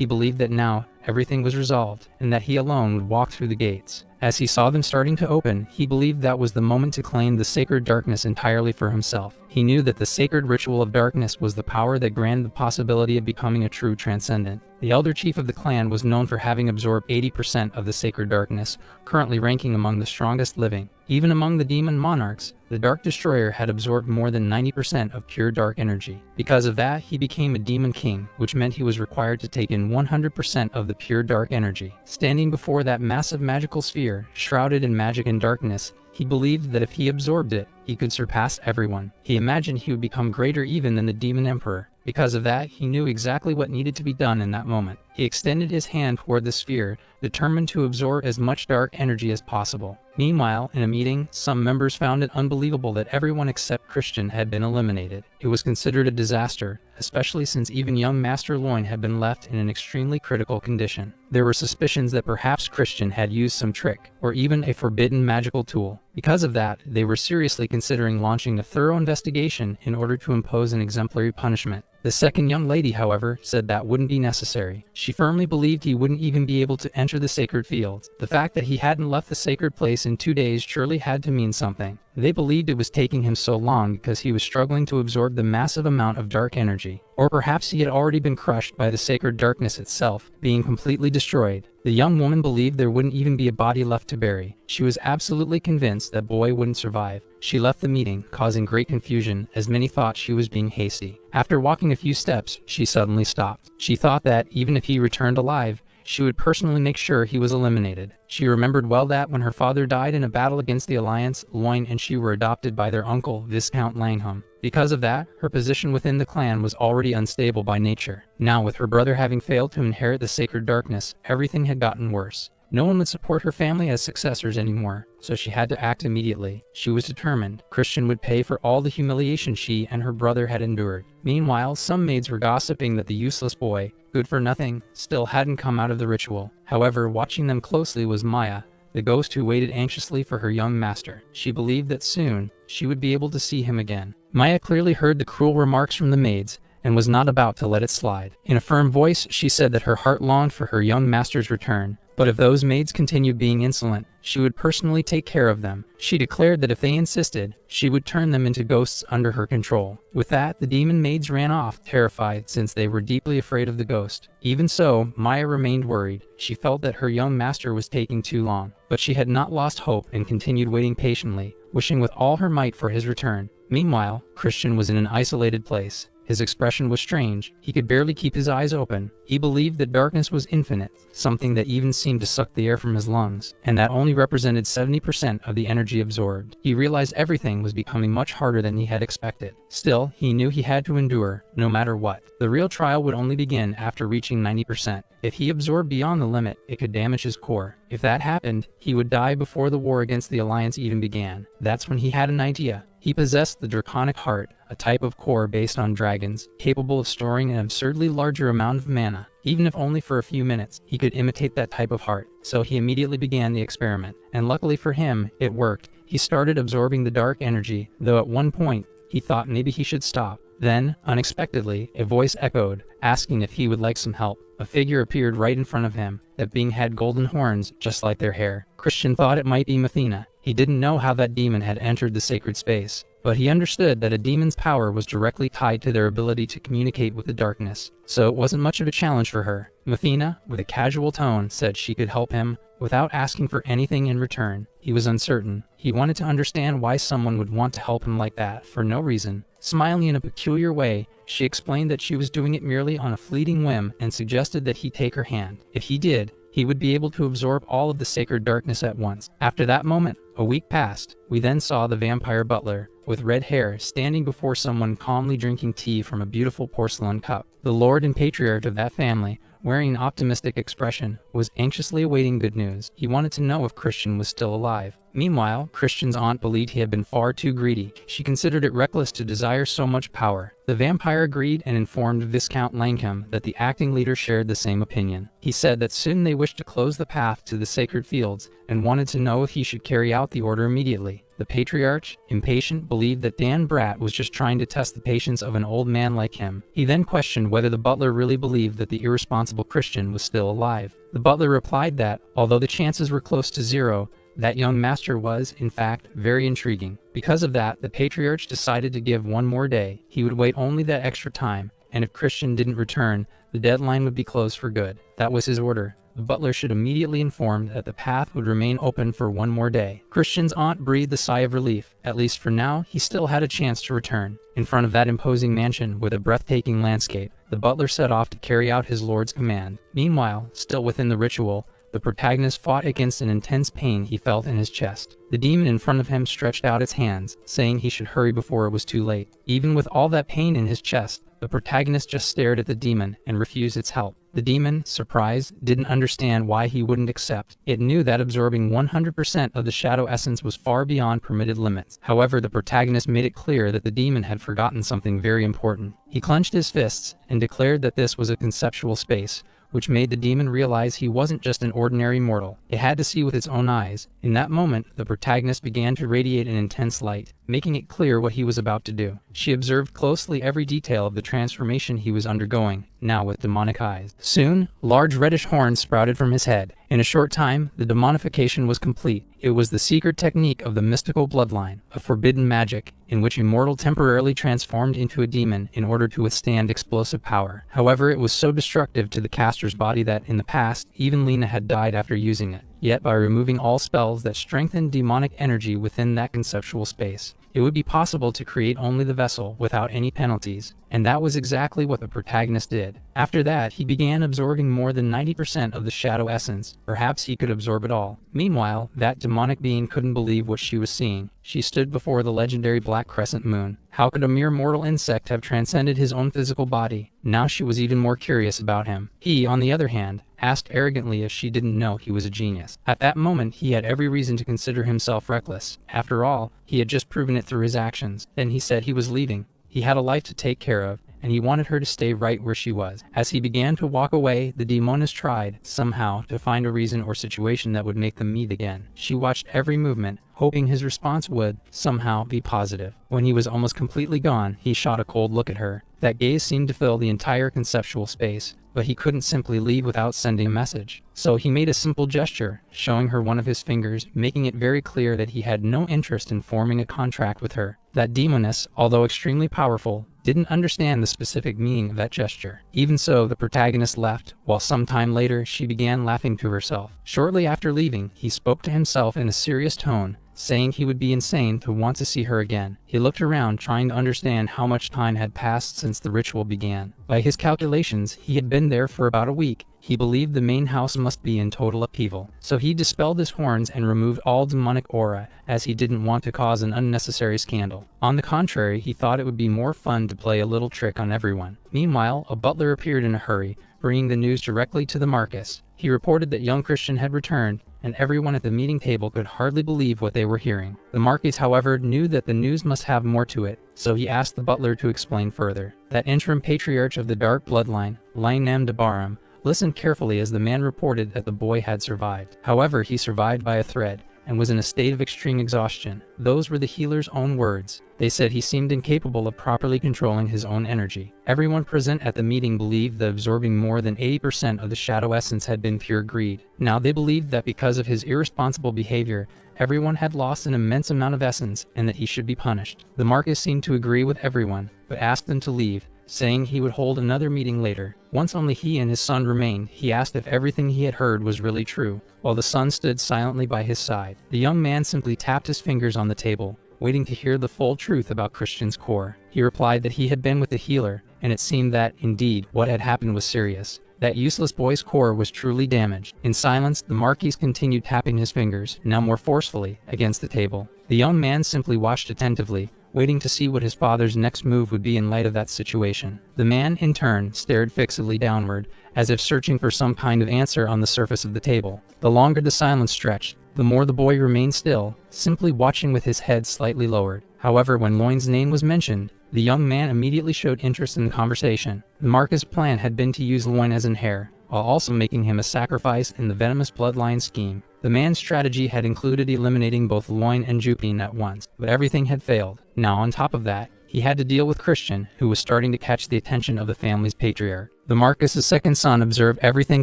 He believed that now everything was resolved, and that he alone would walk through the gates. As he saw them starting to open, he believed that was the moment to claim the sacred darkness entirely for himself. He knew that the sacred ritual of darkness was the power that granted the possibility of becoming a true transcendent. The elder chief of the clan was known for having absorbed 80% of the sacred darkness, currently ranking among the strongest living. Even among the demon monarchs, the Dark Destroyer had absorbed more than 90% of pure dark energy. Because of that, he became a demon king, which meant he was required to take in 100% of the pure dark energy. Standing before that massive magical sphere, shrouded in magic and darkness, he believed that if he absorbed it, he could surpass everyone. He imagined he would become greater even than the demon emperor. Because of that, he knew exactly what needed to be done in that moment. He extended his hand toward the sphere, determined to absorb as much dark energy as possible. Meanwhile, in a meeting, some members found it unbelievable that everyone except Christian had been eliminated. It was considered a disaster, especially since even young Master Loin had been left in an extremely critical condition. There were suspicions that perhaps Christian had used some trick, or even a forbidden magical tool. Because of that, they were seriously considering launching a thorough investigation in order to impose an exemplary punishment. The second young lady, however, said that wouldn't be necessary. She firmly believed he wouldn't even be able to enter the sacred fields. The fact that he hadn't left the sacred place in 2 days surely had to mean something. They believed it was taking him so long because he was struggling to absorb the massive amount of dark energy. Or perhaps he had already been crushed by the sacred darkness itself, being completely destroyed. The young woman believed there wouldn't even be a body left to bury. She was absolutely convinced that boy wouldn't survive. She left the meeting, causing great confusion, as many thought she was being hasty. After walking a few steps, she suddenly stopped. She thought that, even if he returned alive, she would personally make sure he was eliminated. She remembered well that when her father died in a battle against the Alliance, Loin and she were adopted by their uncle, Viscount Langham. Because of that, her position within the clan was already unstable by nature. Now, with her brother having failed to inherit the sacred darkness, everything had gotten worse. No one would support her family as successors anymore, so she had to act immediately. She was determined. Christian would pay for all the humiliation she and her brother had endured. Meanwhile, some maids were gossiping that the useless boy, good for nothing, still hadn't come out of the ritual. However, watching them closely was Maya, the ghost who waited anxiously for her young master. She believed that soon, she would be able to see him again. Maya clearly heard the cruel remarks from the maids, and was not about to let it slide. In a firm voice, she said that her heart longed for her young master's return. But if those maids continued being insolent, she would personally take care of them. She declared that if they insisted, she would turn them into ghosts under her control. With that, the demon maids ran off, terrified, since they were deeply afraid of the ghost. Even so, Maya remained worried. She felt that her young master was taking too long. But she had not lost hope and continued waiting patiently, wishing with all her might for his return. Meanwhile, Christian was in an isolated place. His expression was strange. He could barely keep his eyes open. He believed that darkness was infinite, something that even seemed to suck the air from his lungs, and that only represented 70% of the energy absorbed. He realized everything was becoming much harder than he had expected. Still, he knew he had to endure, no matter what. The real trial would only begin after reaching 90%. If he absorbed beyond the limit, it could damage his core. If that happened, he would die before the war against the Alliance even began. That's when he had an idea. He possessed the Draconic Heart, a type of core based on dragons, capable of storing an absurdly larger amount of mana. Even if only for a few minutes, he could imitate that type of heart. So he immediately began the experiment. And luckily for him, it worked. He started absorbing the dark energy, though at one point, he thought maybe he should stop. Then, unexpectedly, a voice echoed, asking if he would like some help. A figure appeared right in front of him. That being had golden horns, just like their hair. Christian thought it might be Mathena. He didn't know how that demon had entered the sacred space, but he understood that a demon's power was directly tied to their ability to communicate with the darkness, so it wasn't much of a challenge for her. Mathena, with a casual tone, said she could help him, without asking for anything in return. He was uncertain. He wanted to understand why someone would want to help him like that, for no reason. Smiling in a peculiar way, she explained that she was doing it merely on a fleeting whim and suggested that he take her hand. If he did, he would be able to absorb all of the sacred darkness at once. After that moment, a week passed. We then saw the vampire butler, with red hair, standing before someone calmly drinking tea from a beautiful porcelain cup. The lord and patriarch of that family, wearing an optimistic expression, was anxiously awaiting good news. He wanted to know if Christian was still alive. Meanwhile, Christian's aunt believed he had been far too greedy. She considered it reckless to desire so much power. The vampire agreed and informed Viscount Langham that the acting leader shared the same opinion. He said that soon they wished to close the path to the sacred fields and wanted to know if he should carry out the order immediately. The The patriarch, impatient, believed that Dan Brat was just trying to test the patience of an old man like him. He then questioned whether the butler really believed that the irresponsible Christian was still alive. The butler replied that, although the chances were close to zero, that young master was, in fact, very intriguing. Because of that, the patriarch decided to give one more day. He would wait only that extra time, and if Christian didn't return, the deadline would be closed for good. That was his order. The butler should immediately inform that the path would remain open for one more day. Christian's aunt breathed a sigh of relief. At least for now, he still had a chance to return. In front of that imposing mansion with a breathtaking landscape, the butler set off to carry out his lord's command. Meanwhile, still within the ritual, the protagonist fought against an intense pain he felt in his chest. The demon in front of him stretched out its hands, saying he should hurry before it was too late. Even with all that pain in his chest, the protagonist just stared at the demon and refused its help. The demon, surprised, didn't understand why he wouldn't accept. It knew that absorbing 100% of the shadow essence was far beyond permitted limits. However, the protagonist made it clear that the demon had forgotten something very important. He clenched his fists and declared that this was a conceptual space, which made the demon realize he wasn't just an ordinary mortal. It had to see with its own eyes. In that moment, the protagonist began to radiate an intense light, making it clear what he was about to do. She observed closely every detail of the transformation he was undergoing, now with demonic eyes. Soon, large reddish horns sprouted from his head. In a short time, the demonification was complete. It was the secret technique of the mystical bloodline, a forbidden magic, in which a mortal temporarily transformed into a demon in order to withstand explosive power. However, it was so destructive to the caster's body that, in the past, even Lena had died after using it. Yet, by removing all spells that strengthened demonic energy within that conceptual space, it would be possible to create only the vessel without any penalties, and that was exactly what the protagonist did. After that, he began absorbing more than 90% of the shadow essence. Perhaps he could absorb it all. Meanwhile, that demonic being couldn't believe what she was seeing. She stood before the legendary black crescent moon. How could a mere mortal insect have transcended his own physical body? Now she was even more curious about him. He, on the other hand, asked arrogantly if she didn't know he was a genius. At that moment, he had every reason to consider himself reckless. After all, he had just proven it through his actions. Then he said he was leaving. He had a life to take care of, and he wanted her to stay right where she was. As he began to walk away, the demoness tried, somehow, to find a reason or situation that would make them meet again. She watched every movement, hoping his response would, somehow, be positive. When he was almost completely gone, he shot a cold look at her. That gaze seemed to fill the entire conceptual space, but he couldn't simply leave without sending a message. So he made a simple gesture, showing her one of his fingers, making it very clear that he had no interest in forming a contract with her. That demoness, although extremely powerful, didn't understand the specific meaning of that gesture. Even so, the protagonist left, while some time later she began laughing to herself. Shortly after leaving, he spoke to himself in a serious tone, saying he would be insane to want to see her again. He looked around, trying to understand how much time had passed since the ritual began. By his calculations, he had been there for about a week. He believed the main house must be in total upheaval. So he dispelled his horns and removed all demonic aura, as he didn't want to cause an unnecessary scandal. On the contrary, he thought it would be more fun to play a little trick on everyone. Meanwhile, a butler appeared in a hurry, bringing the news directly to the Marcus. He reported that young Christian had returned, and everyone at the meeting table could hardly believe what they were hearing. The Marquis, however, knew that the news must have more to it, so he asked the butler to explain further. That interim patriarch of the dark bloodline, Lainam Debaram, listened carefully as the man reported that the boy had survived. However, he survived by a thread, and was in a state of extreme exhaustion. Those were the healer's own words. They said he seemed incapable of properly controlling his own energy. Everyone present at the meeting believed that absorbing more than 80% of the shadow essence had been pure greed. Now they believed that because of his irresponsible behavior, everyone had lost an immense amount of essence and that he should be punished. The Marcus seemed to agree with everyone, but asked them to leave, saying he would hold another meeting later. Once only he and his son remained, he asked if everything he had heard was really true, while the son stood silently by his side. The young man simply tapped his fingers on the table, waiting to hear the full truth about Christian's core. He replied that he had been with the healer, and it seemed that, indeed, what had happened was serious. That useless boy's core was truly damaged. In silence, the Marquis continued tapping his fingers, now more forcefully, against the table. The young man simply watched attentively, waiting to see what his father's next move would be in light of that situation. The man, in turn, stared fixedly downward, as if searching for some kind of answer on the surface of the table. The longer the silence stretched, the more the boy remained still, simply watching with his head slightly lowered. However, when Loin's name was mentioned, the young man immediately showed interest in the conversation. The Marcus' plan had been to use Loin as an heir, while also making him a sacrifice in the venomous bloodline scheme. The man's strategy had included eliminating both Loin and Jupin at once, but everything had failed. Now on top of that, he had to deal with Christian, who was starting to catch the attention of the family's patriarch. The Marcus's second son observed everything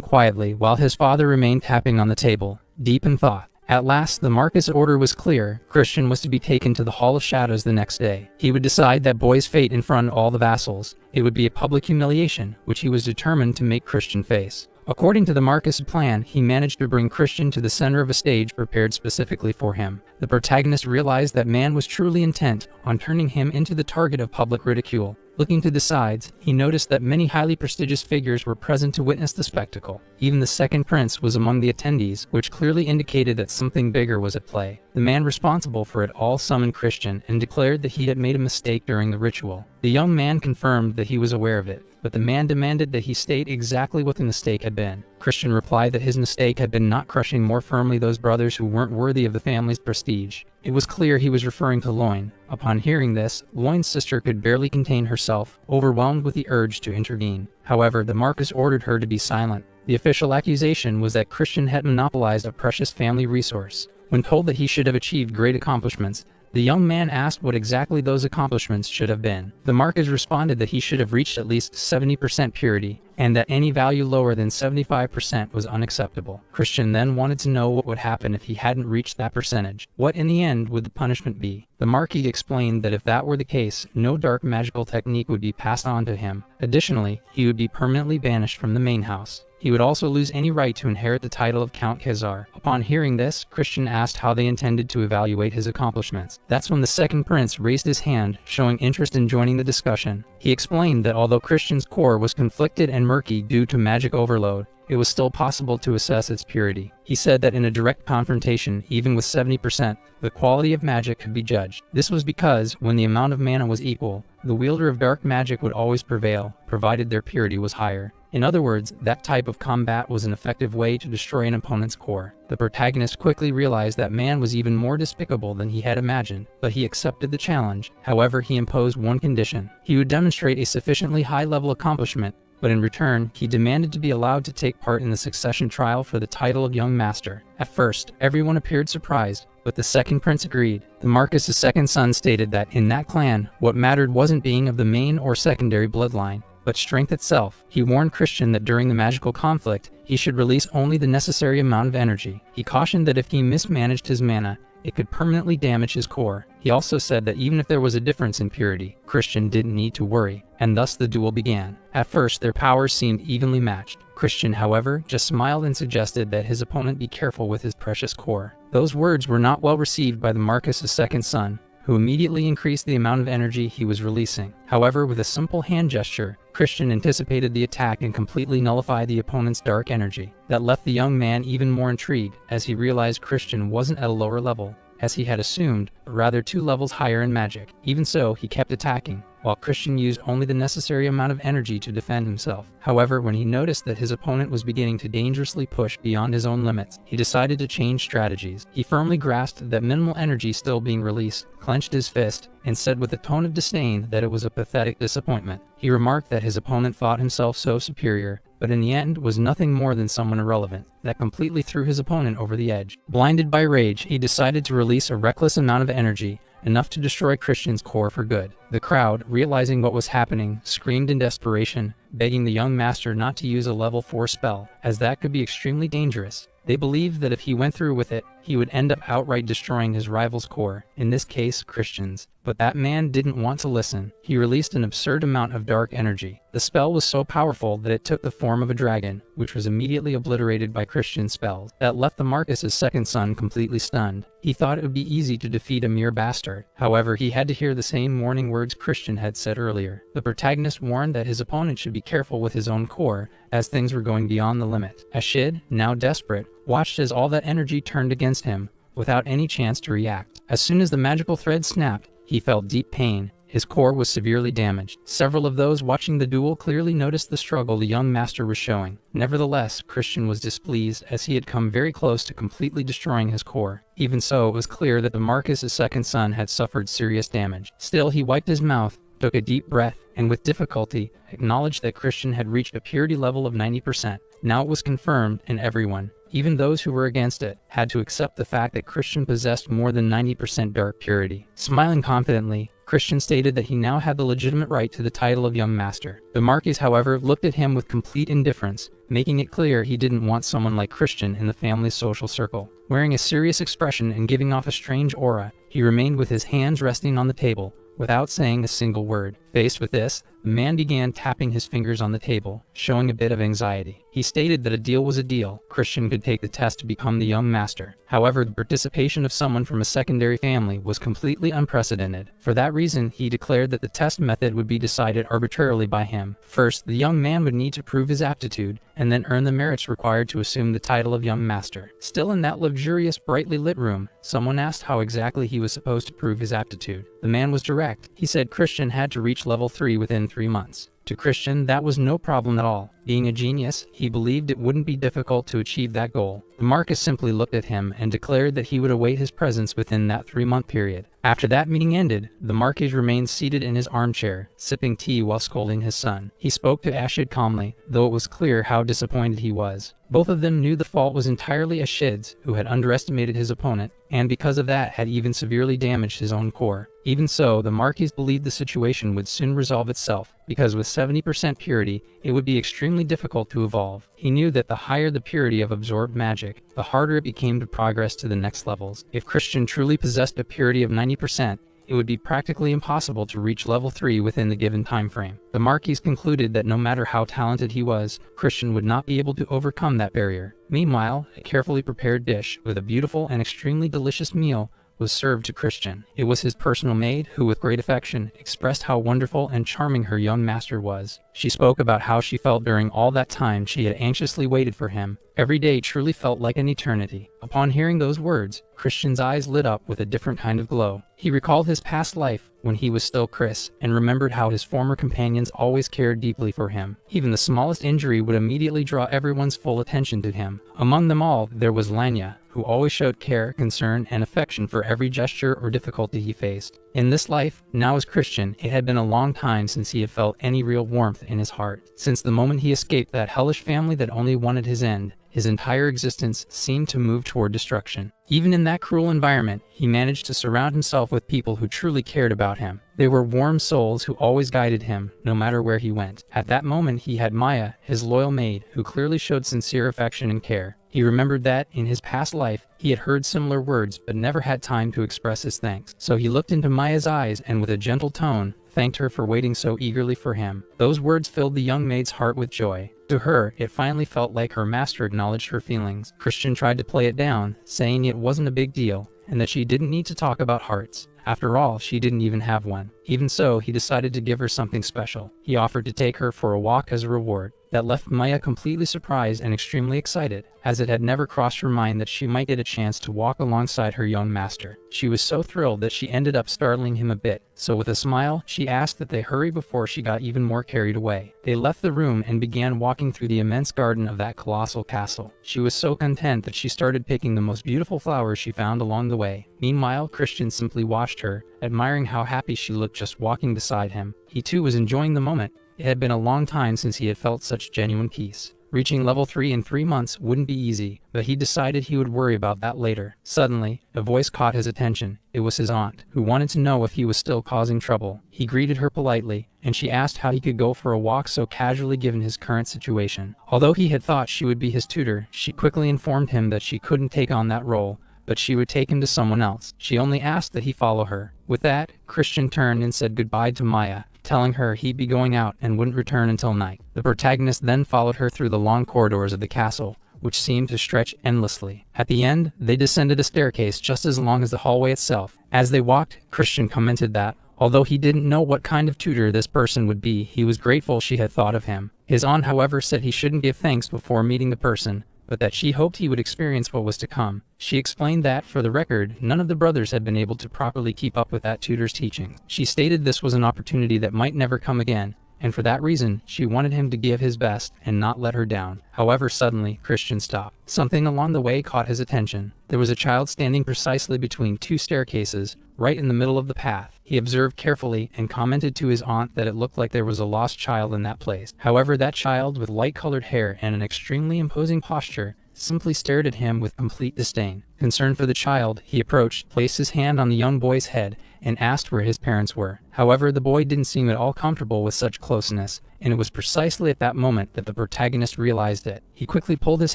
quietly while his father remained tapping on the table, deep in thought. At last, the Marcus order was clear. Christian was to be taken to the Hall of Shadows the next day. He would decide that boy's fate in front of all the vassals. It would be a public humiliation, which he was determined to make Christian face. According to the Marcus plan, he managed to bring Christian to the center of a stage prepared specifically for him. The protagonist realized that man was truly intent on turning him into the target of public ridicule. Looking to the sides, he noticed that many highly prestigious figures were present to witness the spectacle. Even the second prince was among the attendees, which clearly indicated that something bigger was at play. The man responsible for it all summoned Christian and declared that he had made a mistake during the ritual. The young man confirmed that he was aware of it, but the man demanded that he state exactly what the mistake had been. Christian replied that his mistake had been not crushing more firmly those brothers who weren't worthy of the family's prestige. It was clear he was referring to Loin. Upon hearing this, Loin's sister could barely contain herself, overwhelmed with the urge to intervene. However, the Marcus ordered her to be silent. The official accusation was that Christian had monopolized a precious family resource. When told that he should have achieved great accomplishments, the young man asked what exactly those accomplishments should have been. The Marcus responded that he should have reached at least 70% purity, and that any value lower than 75% was unacceptable. Christian then wanted to know what would happen if he hadn't reached that percentage. What in the end would the punishment be? The Marquis explained that if that were the case, no dark magical technique would be passed on to him. Additionally, he would be permanently banished from the main house. He would also lose any right to inherit the title of Count Khazar. Upon hearing this, Christian asked how they intended to evaluate his accomplishments. That's when the second prince raised his hand, showing interest in joining the discussion. He explained that although Christian's core was conflicted and murky due to magic overload, it was still possible to assess its purity. He said that in a direct confrontation, even with 70%, the quality of magic could be judged. This was because, when the amount of mana was equal, the wielder of dark magic would always prevail, provided their purity was higher. In other words, that type of combat was an effective way to destroy an opponent's core. The protagonist quickly realized that man was even more despicable than he had imagined, but he accepted the challenge. However, he imposed one condition. He would demonstrate a sufficiently high-level accomplishment, but in return, he demanded to be allowed to take part in the succession trial for the title of Young Master. At first, everyone appeared surprised, but the second prince agreed. The Marcus's second son stated that in that clan, what mattered wasn't being of the main or secondary bloodline, but strength itself. He warned Christian that during the magical conflict, he should release only the necessary amount of energy. He cautioned that if he mismanaged his mana, it could permanently damage his core. He also said that even if there was a difference in purity, Christian didn't need to worry, and thus the duel began. At first, their powers seemed evenly matched. Christian, however, just smiled and suggested that his opponent be careful with his precious core. Those words were not well received by the Marcus's second son, who immediately increased the amount of energy he was releasing. However, with a simple hand gesture, Christian anticipated the attack and completely nullified the opponent's dark energy. That left the young man even more intrigued, as he realized Christian wasn't at a lower level, as he had assumed, but rather 2 levels higher in magic. Even so, he kept attacking, while Christian used only the necessary amount of energy to defend himself. However, when he noticed that his opponent was beginning to dangerously push beyond his own limits, he decided to change strategies. He firmly grasped that minimal energy still being released, clenched his fist, and said with a tone of disdain that it was a pathetic disappointment. He remarked that his opponent thought himself so superior, but in the end was nothing more than someone irrelevant. That completely threw his opponent over the edge. Blinded by rage, he decided to release a reckless amount of energy, enough to destroy Christian's core for good. The crowd, realizing what was happening, screamed in desperation, begging the young master not to use a level 4 spell, as that could be extremely dangerous. They believed that if he went through with it, he would end up outright destroying his rival's core, in this case, Christian's. But that man didn't want to listen. He released an absurd amount of dark energy. The spell was so powerful that it took the form of a dragon, which was immediately obliterated by Christian's spells. That left the Marcus's second son completely stunned. He thought it would be easy to defeat a mere bastard. However, he had to hear the same warning words Christian had said earlier. The protagonist warned that his opponent should be careful with his own core, as things were going beyond the limit. Ashid, now desperate, watched as all that energy turned against him, without any chance to react. As soon as the magical thread snapped, he felt deep pain. His core was severely damaged. Several of those watching the duel clearly noticed the struggle the young master was showing. Nevertheless, Christian was displeased, as he had come very close to completely destroying his core. Even so, it was clear that the Marcus's second son had suffered serious damage. Still, he wiped his mouth, took a deep breath, and with difficulty, acknowledged that Christian had reached a purity level of 90%. Now it was confirmed, and everyone, even those who were against it, had to accept the fact that Christian possessed more than 90% dark purity. Smiling confidently, Christian stated that he now had the legitimate right to the title of young master. The Marquis, however, looked at him with complete indifference, making it clear he didn't want someone like Christian in the family's social circle. Wearing a serious expression and giving off a strange aura, he remained with his hands resting on the table, without saying a single word. Faced with this, the man began tapping his fingers on the table, showing a bit of anxiety. He stated that a deal was a deal. Christian could take the test to become the young master. However, the participation of someone from a secondary family was completely unprecedented. For that reason, he declared that the test method would be decided arbitrarily by him. First, the young man would need to prove his aptitude, and then earn the merits required to assume the title of young master. Still in that luxurious, brightly lit room, someone asked how exactly he was supposed to prove his aptitude. The man was direct. He said Christian had to reach level 3 within 3 months. To Christian, that was no problem at all. Being a genius, he believed it wouldn't be difficult to achieve that goal. The Marquis simply looked at him and declared that he would await his presence within that 3-month period. After that meeting ended, the Marquis remained seated in his armchair, sipping tea while scolding his son. He spoke to Ashid calmly, though it was clear how disappointed he was. Both of them knew the fault was entirely Ashid's, who had underestimated his opponent, and because of that had even severely damaged his own core. Even so, the Marquis believed the situation would soon resolve itself, because with 70% purity, it would be extremely difficult to evolve. He knew that the higher the purity of absorbed magic, the harder it became to progress to the next levels. If Christian truly possessed a purity of 90%, it would be practically impossible to reach level 3 within the given time frame. The Marquis concluded that no matter how talented he was, Christian would not be able to overcome that barrier. Meanwhile, a carefully prepared dish with a beautiful and extremely delicious meal was served to Christian. It was his personal maid who, with great affection, expressed how wonderful and charming her young master was. She spoke about how she felt during all that time she had anxiously waited for him. Every day truly felt like an eternity. Upon hearing those words, Christian's eyes lit up with a different kind of glow. He recalled his past life when he was still Chris, and remembered how his former companions always cared deeply for him. Even the smallest injury would immediately draw everyone's full attention to him. Among them all, there was Lanya, who always showed care, concern, and affection for every gesture or difficulty he faced. In this life, now as Christian, it had been a long time since he had felt any real warmth in his heart. Since the moment he escaped that hellish family that only wanted his end, his entire existence seemed to move toward destruction. Even in that cruel environment, he managed to surround himself with people who truly cared about him. They were warm souls who always guided him, no matter where he went. At that moment, he had Maya, his loyal maid, who clearly showed sincere affection and care. He remembered that, in his past life, he had heard similar words but never had time to express his thanks. So he looked into Maya's eyes and with a gentle tone, thanked her for waiting so eagerly for him. Those words filled the young maid's heart with joy. To her, it finally felt like her master acknowledged her feelings. Christian tried to play it down, saying it wasn't a big deal, and that she didn't need to talk about hearts. After all, she didn't even have one. Even so, he decided to give her something special. He offered to take her for a walk as a reward. That left Maya completely surprised and extremely excited, as it had never crossed her mind that she might get a chance to walk alongside her young master. She was so thrilled that she ended up startling him a bit, so with a smile, she asked that they hurry before she got even more carried away. They left the room and began walking through the immense garden of that colossal castle. She was so content that she started picking the most beautiful flowers she found along the way. Meanwhile, Christian simply watched her, admiring how happy she looked just walking beside him. He too was enjoying the moment. It had been a long time since he had felt such genuine peace. Reaching level 3 in 3 months wouldn't be easy, but he decided he would worry about that later. Suddenly, a voice caught his attention. It was his aunt, who wanted to know if he was still causing trouble. He greeted her politely, and she asked how he could go for a walk so casually given his current situation. Although he had thought she would be his tutor, she quickly informed him that she couldn't take on that role, but she would take him to someone else. She only asked that he follow her. With that, Christian turned and said goodbye to Maya, telling her he'd be going out and wouldn't return until night. The protagonist then followed her through the long corridors of the castle, which seemed to stretch endlessly. At the end, they descended a staircase just as long as the hallway itself. As they walked, Christian commented that, although he didn't know what kind of tutor this person would be, he was grateful she had thought of him. His aunt, however, said he shouldn't give thanks before meeting the person, but that she hoped he would experience what was to come. She explained that, for the record, none of the brothers had been able to properly keep up with that tutor's teaching. She stated this was an opportunity that might never come again, and for that reason, she wanted him to give his best and not let her down. However, suddenly, Christian stopped. Something along the way caught his attention. There was a child standing precisely between two staircases, right in the middle of the path. He observed carefully and commented to his aunt that it looked like there was a lost child in that place. However, that child with light-colored hair and an extremely imposing posture simply stared at him with complete disdain. Concerned for the child, he approached, placed his hand on the young boy's head, and asked where his parents were. However, the boy didn't seem at all comfortable with such closeness, and it was precisely at that moment that the protagonist realized it. He quickly pulled his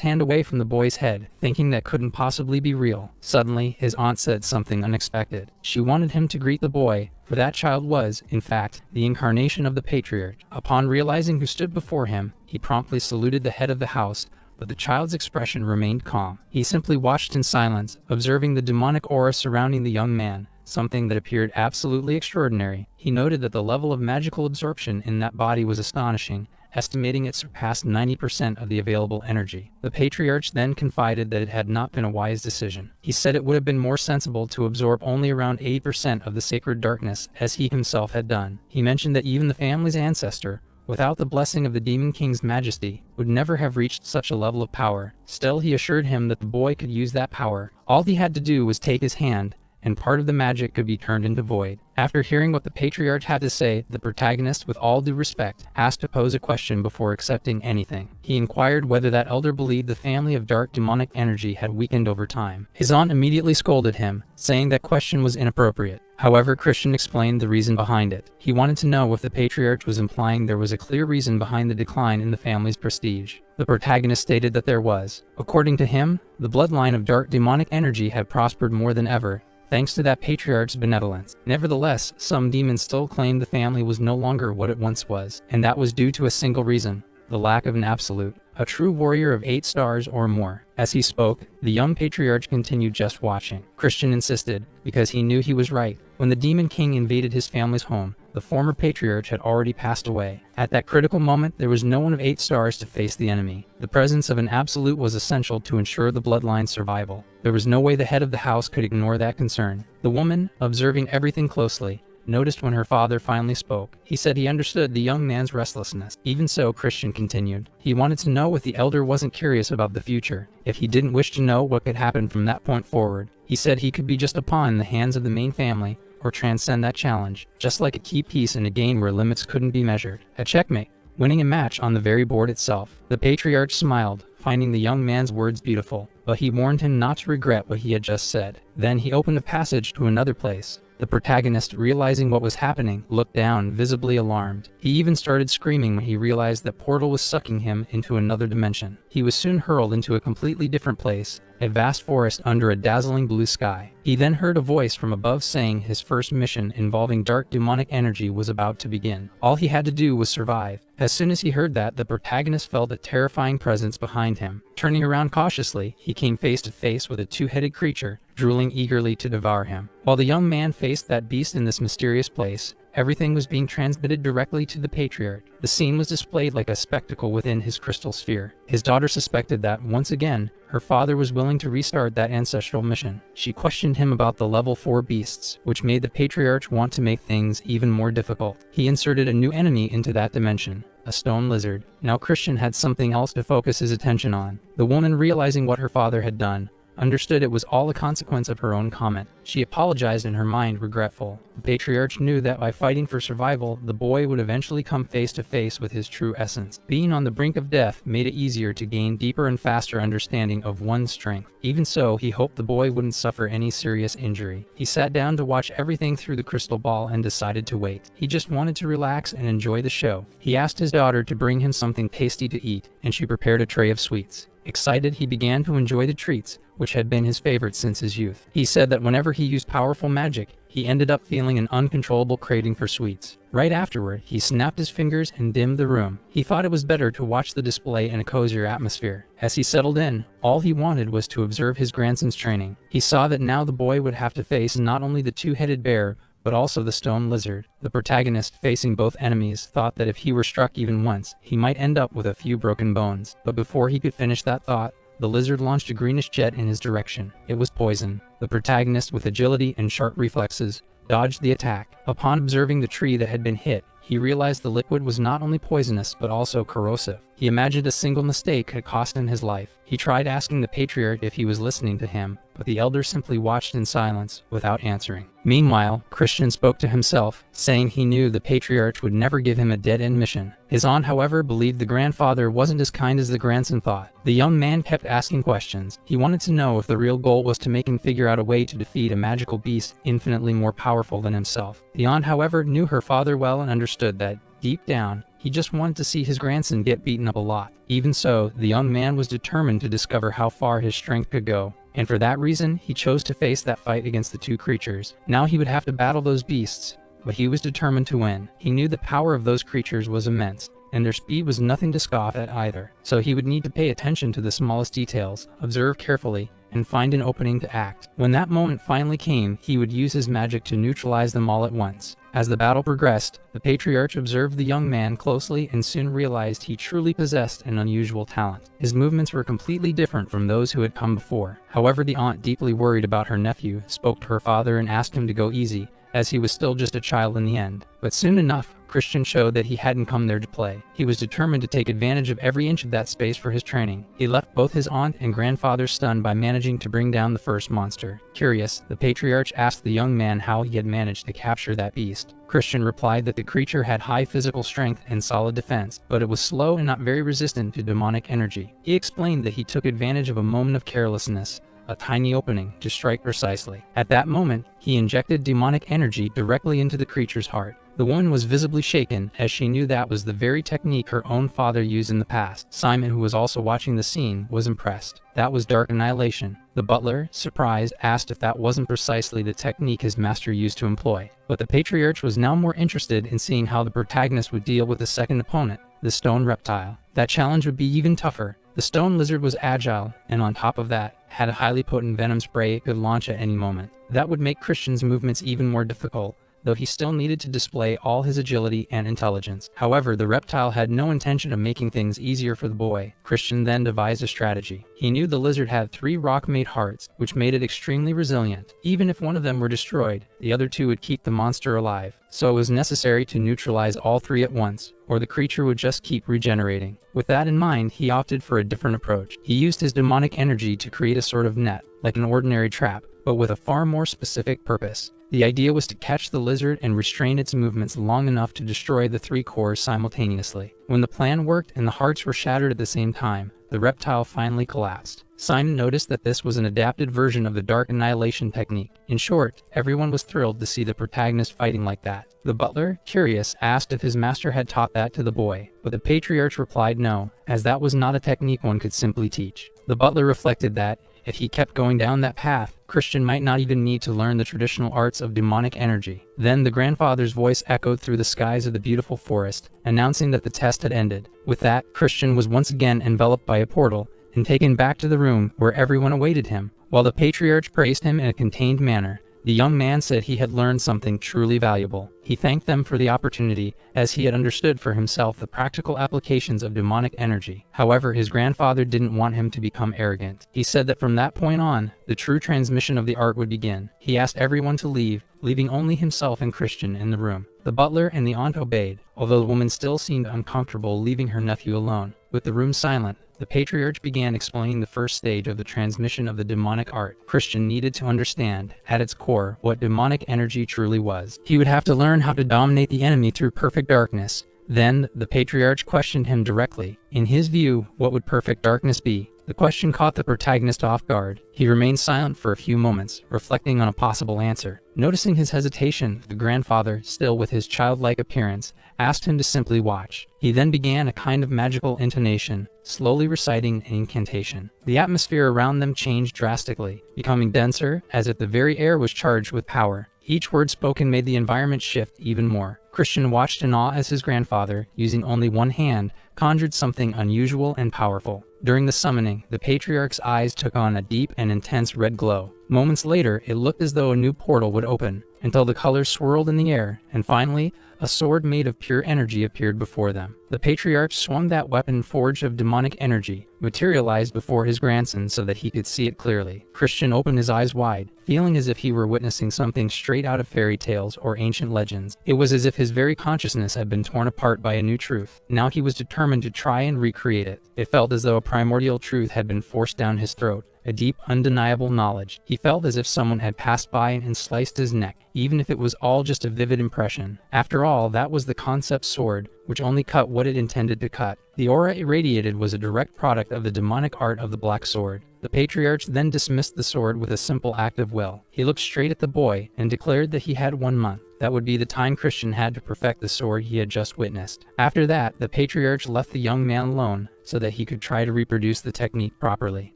hand away from the boy's head, thinking that couldn't possibly be real. Suddenly, his aunt said something unexpected. She wanted him to greet the boy, for that child was, in fact, the incarnation of the patriarch. Upon realizing who stood before him, he promptly saluted the head of the house, but the child's expression remained calm. He simply watched in silence, observing the demonic aura surrounding the young man, something that appeared absolutely extraordinary. He noted that the level of magical absorption in that body was astonishing, estimating it surpassed 90% of the available energy. The patriarch then confided that it had not been a wise decision. He said it would have been more sensible to absorb only around 8% of the sacred darkness, as he himself had done. He mentioned that even the family's ancestor, without the blessing of the Demon King's majesty, would never have reached such a level of power. Still, he assured him that the boy could use that power. All he had to do was take his hand, and part of the magic could be turned into void. After hearing what the patriarch had to say, the protagonist, with all due respect, asked to pose a question before accepting anything. He inquired whether that elder believed the family of dark demonic energy had weakened over time. His aunt immediately scolded him, saying that question was inappropriate. However, Christian explained the reason behind it. He wanted to know if the patriarch was implying there was a clear reason behind the decline in the family's prestige. The protagonist stated that there was. According to him, the bloodline of dark demonic energy had prospered more than ever, thanks to that patriarch's benevolence. Nevertheless, some demons still claimed the family was no longer what it once was, and that was due to a single reason: the lack of an absolute, a true warrior of 8 stars or more. As he spoke, the young patriarch continued just watching. Christian insisted, because he knew he was right. When the Demon King invaded his family's home, the former patriarch had already passed away. At that critical moment, there was no one of 8 stars to face the enemy. The presence of an absolute was essential to ensure the bloodline's survival. There was no way the head of the house could ignore that concern. The woman, observing everything closely, noticed when her father finally spoke. He said he understood the young man's restlessness. Even so, Christian continued. He wanted to know if the elder wasn't curious about the future, if he didn't wish to know what could happen from that point forward. He said he could be just a pawn in the hands of the main family, or transcend that challenge, just like a key piece in a game where limits couldn't be measured. A checkmate, winning a match on the very board itself. The patriarch smiled, finding the young man's words beautiful, but he warned him not to regret what he had just said. Then he opened a passage to another place. The protagonist, realizing what was happening, looked down, visibly alarmed. He even started screaming when he realized that portal was sucking him into another dimension. He was soon hurled into a completely different place, a vast forest under a dazzling blue sky. He then heard a voice from above saying his first mission involving dark demonic energy was about to begin. All he had to do was survive. As soon as he heard that, the protagonist felt a terrifying presence behind him. Turning around cautiously, he came face to face with a 2-headed creature, drooling eagerly to devour him. While the young man faced that beast in this mysterious place, everything was being transmitted directly to the patriarch. The scene was displayed like a spectacle within his crystal sphere. His daughter suspected that, once again, her father was willing to restart that ancestral mission. She questioned him about the level 4 beasts, which made the patriarch want to make things even more difficult. He inserted a new enemy into that dimension, a stone lizard. Now Christian had something else to focus his attention on. The woman, realizing what her father had done, understood it was all a consequence of her own comment. She apologized in her mind, regretful. The patriarch knew that by fighting for survival, the boy would eventually come face to face with his true essence. Being on the brink of death made it easier to gain deeper and faster understanding of one's strength. Even so, he hoped the boy wouldn't suffer any serious injury. He sat down to watch everything through the crystal ball and decided to wait. He just wanted to relax and enjoy the show. He asked his daughter to bring him something tasty to eat, and she prepared a tray of sweets. Excited, he began to enjoy the treats, which had been his favorite since his youth. He said that whenever he used powerful magic, he ended up feeling an uncontrollable craving for sweets. Right afterward, he snapped his fingers and dimmed the room. He thought it was better to watch the display in a cozier atmosphere. As he settled in, all he wanted was to observe his grandson's training. He saw that now the boy would have to face not only the 2-headed bear, but also the stone lizard. The protagonist, facing both enemies, thought that if he were struck even once, he might end up with a few broken bones. But before he could finish that thought, the lizard launched a greenish jet in his direction. It was poison. The protagonist, with agility and sharp reflexes, dodged the attack. Upon observing the tree that had been hit, he realized the liquid was not only poisonous but also corrosive. He imagined a single mistake had cost him his life. He tried asking the patriarch if he was listening to him, but the elder simply watched in silence without answering. Meanwhile, Christian spoke to himself, saying he knew the patriarch would never give him a dead-end mission. His aunt, however, believed the grandfather wasn't as kind as the grandson thought. The young man kept asking questions. He wanted to know if the real goal was to make him figure out a way to defeat a magical beast infinitely more powerful than himself. The aunt, however, knew her father well and understood that, deep down, he just wanted to see his grandson get beaten up a lot. Even so, the young man was determined to discover how far his strength could go, and for that reason, he chose to face that fight against the two creatures. Now he would have to battle those beasts, but he was determined to win. He knew the power of those creatures was immense, and their speed was nothing to scoff at either. So he would need to pay attention to the smallest details, observe carefully, and find an opening to act. When that moment finally came, he would use his magic to neutralize them all at once. As the battle progressed, the patriarch observed the young man closely and soon realized he truly possessed an unusual talent. His movements were completely different from those who had come before. However, the aunt, deeply worried about her nephew, spoke to her father and asked him to go easy, as he was still just a child in the end. But soon enough, Christian showed that he hadn't come there to play. He was determined to take advantage of every inch of that space for his training. He left both his aunt and grandfather stunned by managing to bring down the first monster. Curious, the patriarch asked the young man how he had managed to capture that beast. Christian replied that the creature had high physical strength and solid defense, but it was slow and not very resistant to demonic energy. He explained that he took advantage of a moment of carelessness, a tiny opening, to strike precisely. At that moment, he injected demonic energy directly into the creature's heart. The woman was visibly shaken, as she knew that was the very technique her own father used in the past. Simon, who was also watching the scene, was impressed. That was dark annihilation. The butler, surprised, asked if that wasn't precisely the technique his master used to employ. But the patriarch was now more interested in seeing how the protagonist would deal with the second opponent, the stone reptile. That challenge would be even tougher. The stone lizard was agile, and on top of that, had a highly potent venom spray it could launch at any moment. That would make Christian's movements even more difficult, though he still needed to display all his agility and intelligence. However, the reptile had no intention of making things easier for the boy. Christian then devised a strategy. He knew the lizard had 3 rock-made hearts, which made it extremely resilient. Even if one of them were destroyed, the other 2 would keep the monster alive. So it was necessary to neutralize all 3 at once, or the creature would just keep regenerating. With that in mind, he opted for a different approach. He used his demonic energy to create a sort of net, like an ordinary trap, but with a far more specific purpose. The idea was to catch the lizard and restrain its movements long enough to destroy the 3 cores simultaneously. When the plan worked and the hearts were shattered at the same time, the reptile finally collapsed. Simon noticed that this was an adapted version of the dark annihilation technique. In short, everyone was thrilled to see the protagonist fighting like that. The butler, curious, asked if his master had taught that to the boy, but the patriarch replied no, as that was not a technique one could simply teach. The butler reflected that, if he kept going down that path, Christian might not even need to learn the traditional arts of demonic energy. Then the grandfather's voice echoed through the skies of the beautiful forest, announcing that the test had ended. With that, Christian was once again enveloped by a portal, and taken back to the room where everyone awaited him. While the patriarch praised him in a contained manner, the young man said he had learned something truly valuable. He thanked them for the opportunity, as he had understood for himself the practical applications of demonic energy. However, his grandfather didn't want him to become arrogant. He said that from that point on, the true transmission of the art would begin. He asked everyone to leave, leaving only himself and Christian in the room. The butler and the aunt obeyed, although the woman still seemed uncomfortable leaving her nephew alone. With the room silent, the patriarch began explaining the first stage of the transmission of the demonic art. Christian needed to understand, at its core, what demonic energy truly was. He would have to learn how to dominate the enemy through perfect darkness. Then, the patriarch questioned him directly. In his view, what would perfect darkness be? The question caught the protagonist off guard. He remained silent for a few moments, reflecting on a possible answer. Noticing his hesitation, the grandfather, still with his childlike appearance, asked him to simply watch. He then began a kind of magical intonation, slowly reciting an incantation. The atmosphere around them changed drastically, becoming denser, as if the very air was charged with power. Each word spoken made the environment shift even more. Christian watched in awe as his grandfather, using only one hand, conjured something unusual and powerful. During the summoning, the patriarch's eyes took on a deep and intense red glow. Moments later, it looked as though a new portal would open, until the colors swirled in the air, and finally, a sword made of pure energy appeared before them. The patriarch swung that weapon forged of demonic energy, materialized before his grandson so that he could see it clearly. Christian opened his eyes wide, feeling as if he were witnessing something straight out of fairy tales or ancient legends. It was as if his very consciousness had been torn apart by a new truth. Now he was determined to try and recreate it. It felt as though a primordial truth had been forced down his throat. A deep, undeniable knowledge. He felt as if someone had passed by and sliced his neck, even if it was all just a vivid impression. After all, that was the concept sword, which only cut what it intended to cut. The aura it radiated was a direct product of the demonic art of the Black Sword. The patriarch then dismissed the sword with a simple act of will. He looked straight at the boy and declared that he had 1 month. That would be the time Christian had to perfect the sword he had just witnessed. After that, the patriarch left the young man alone so that he could try to reproduce the technique properly.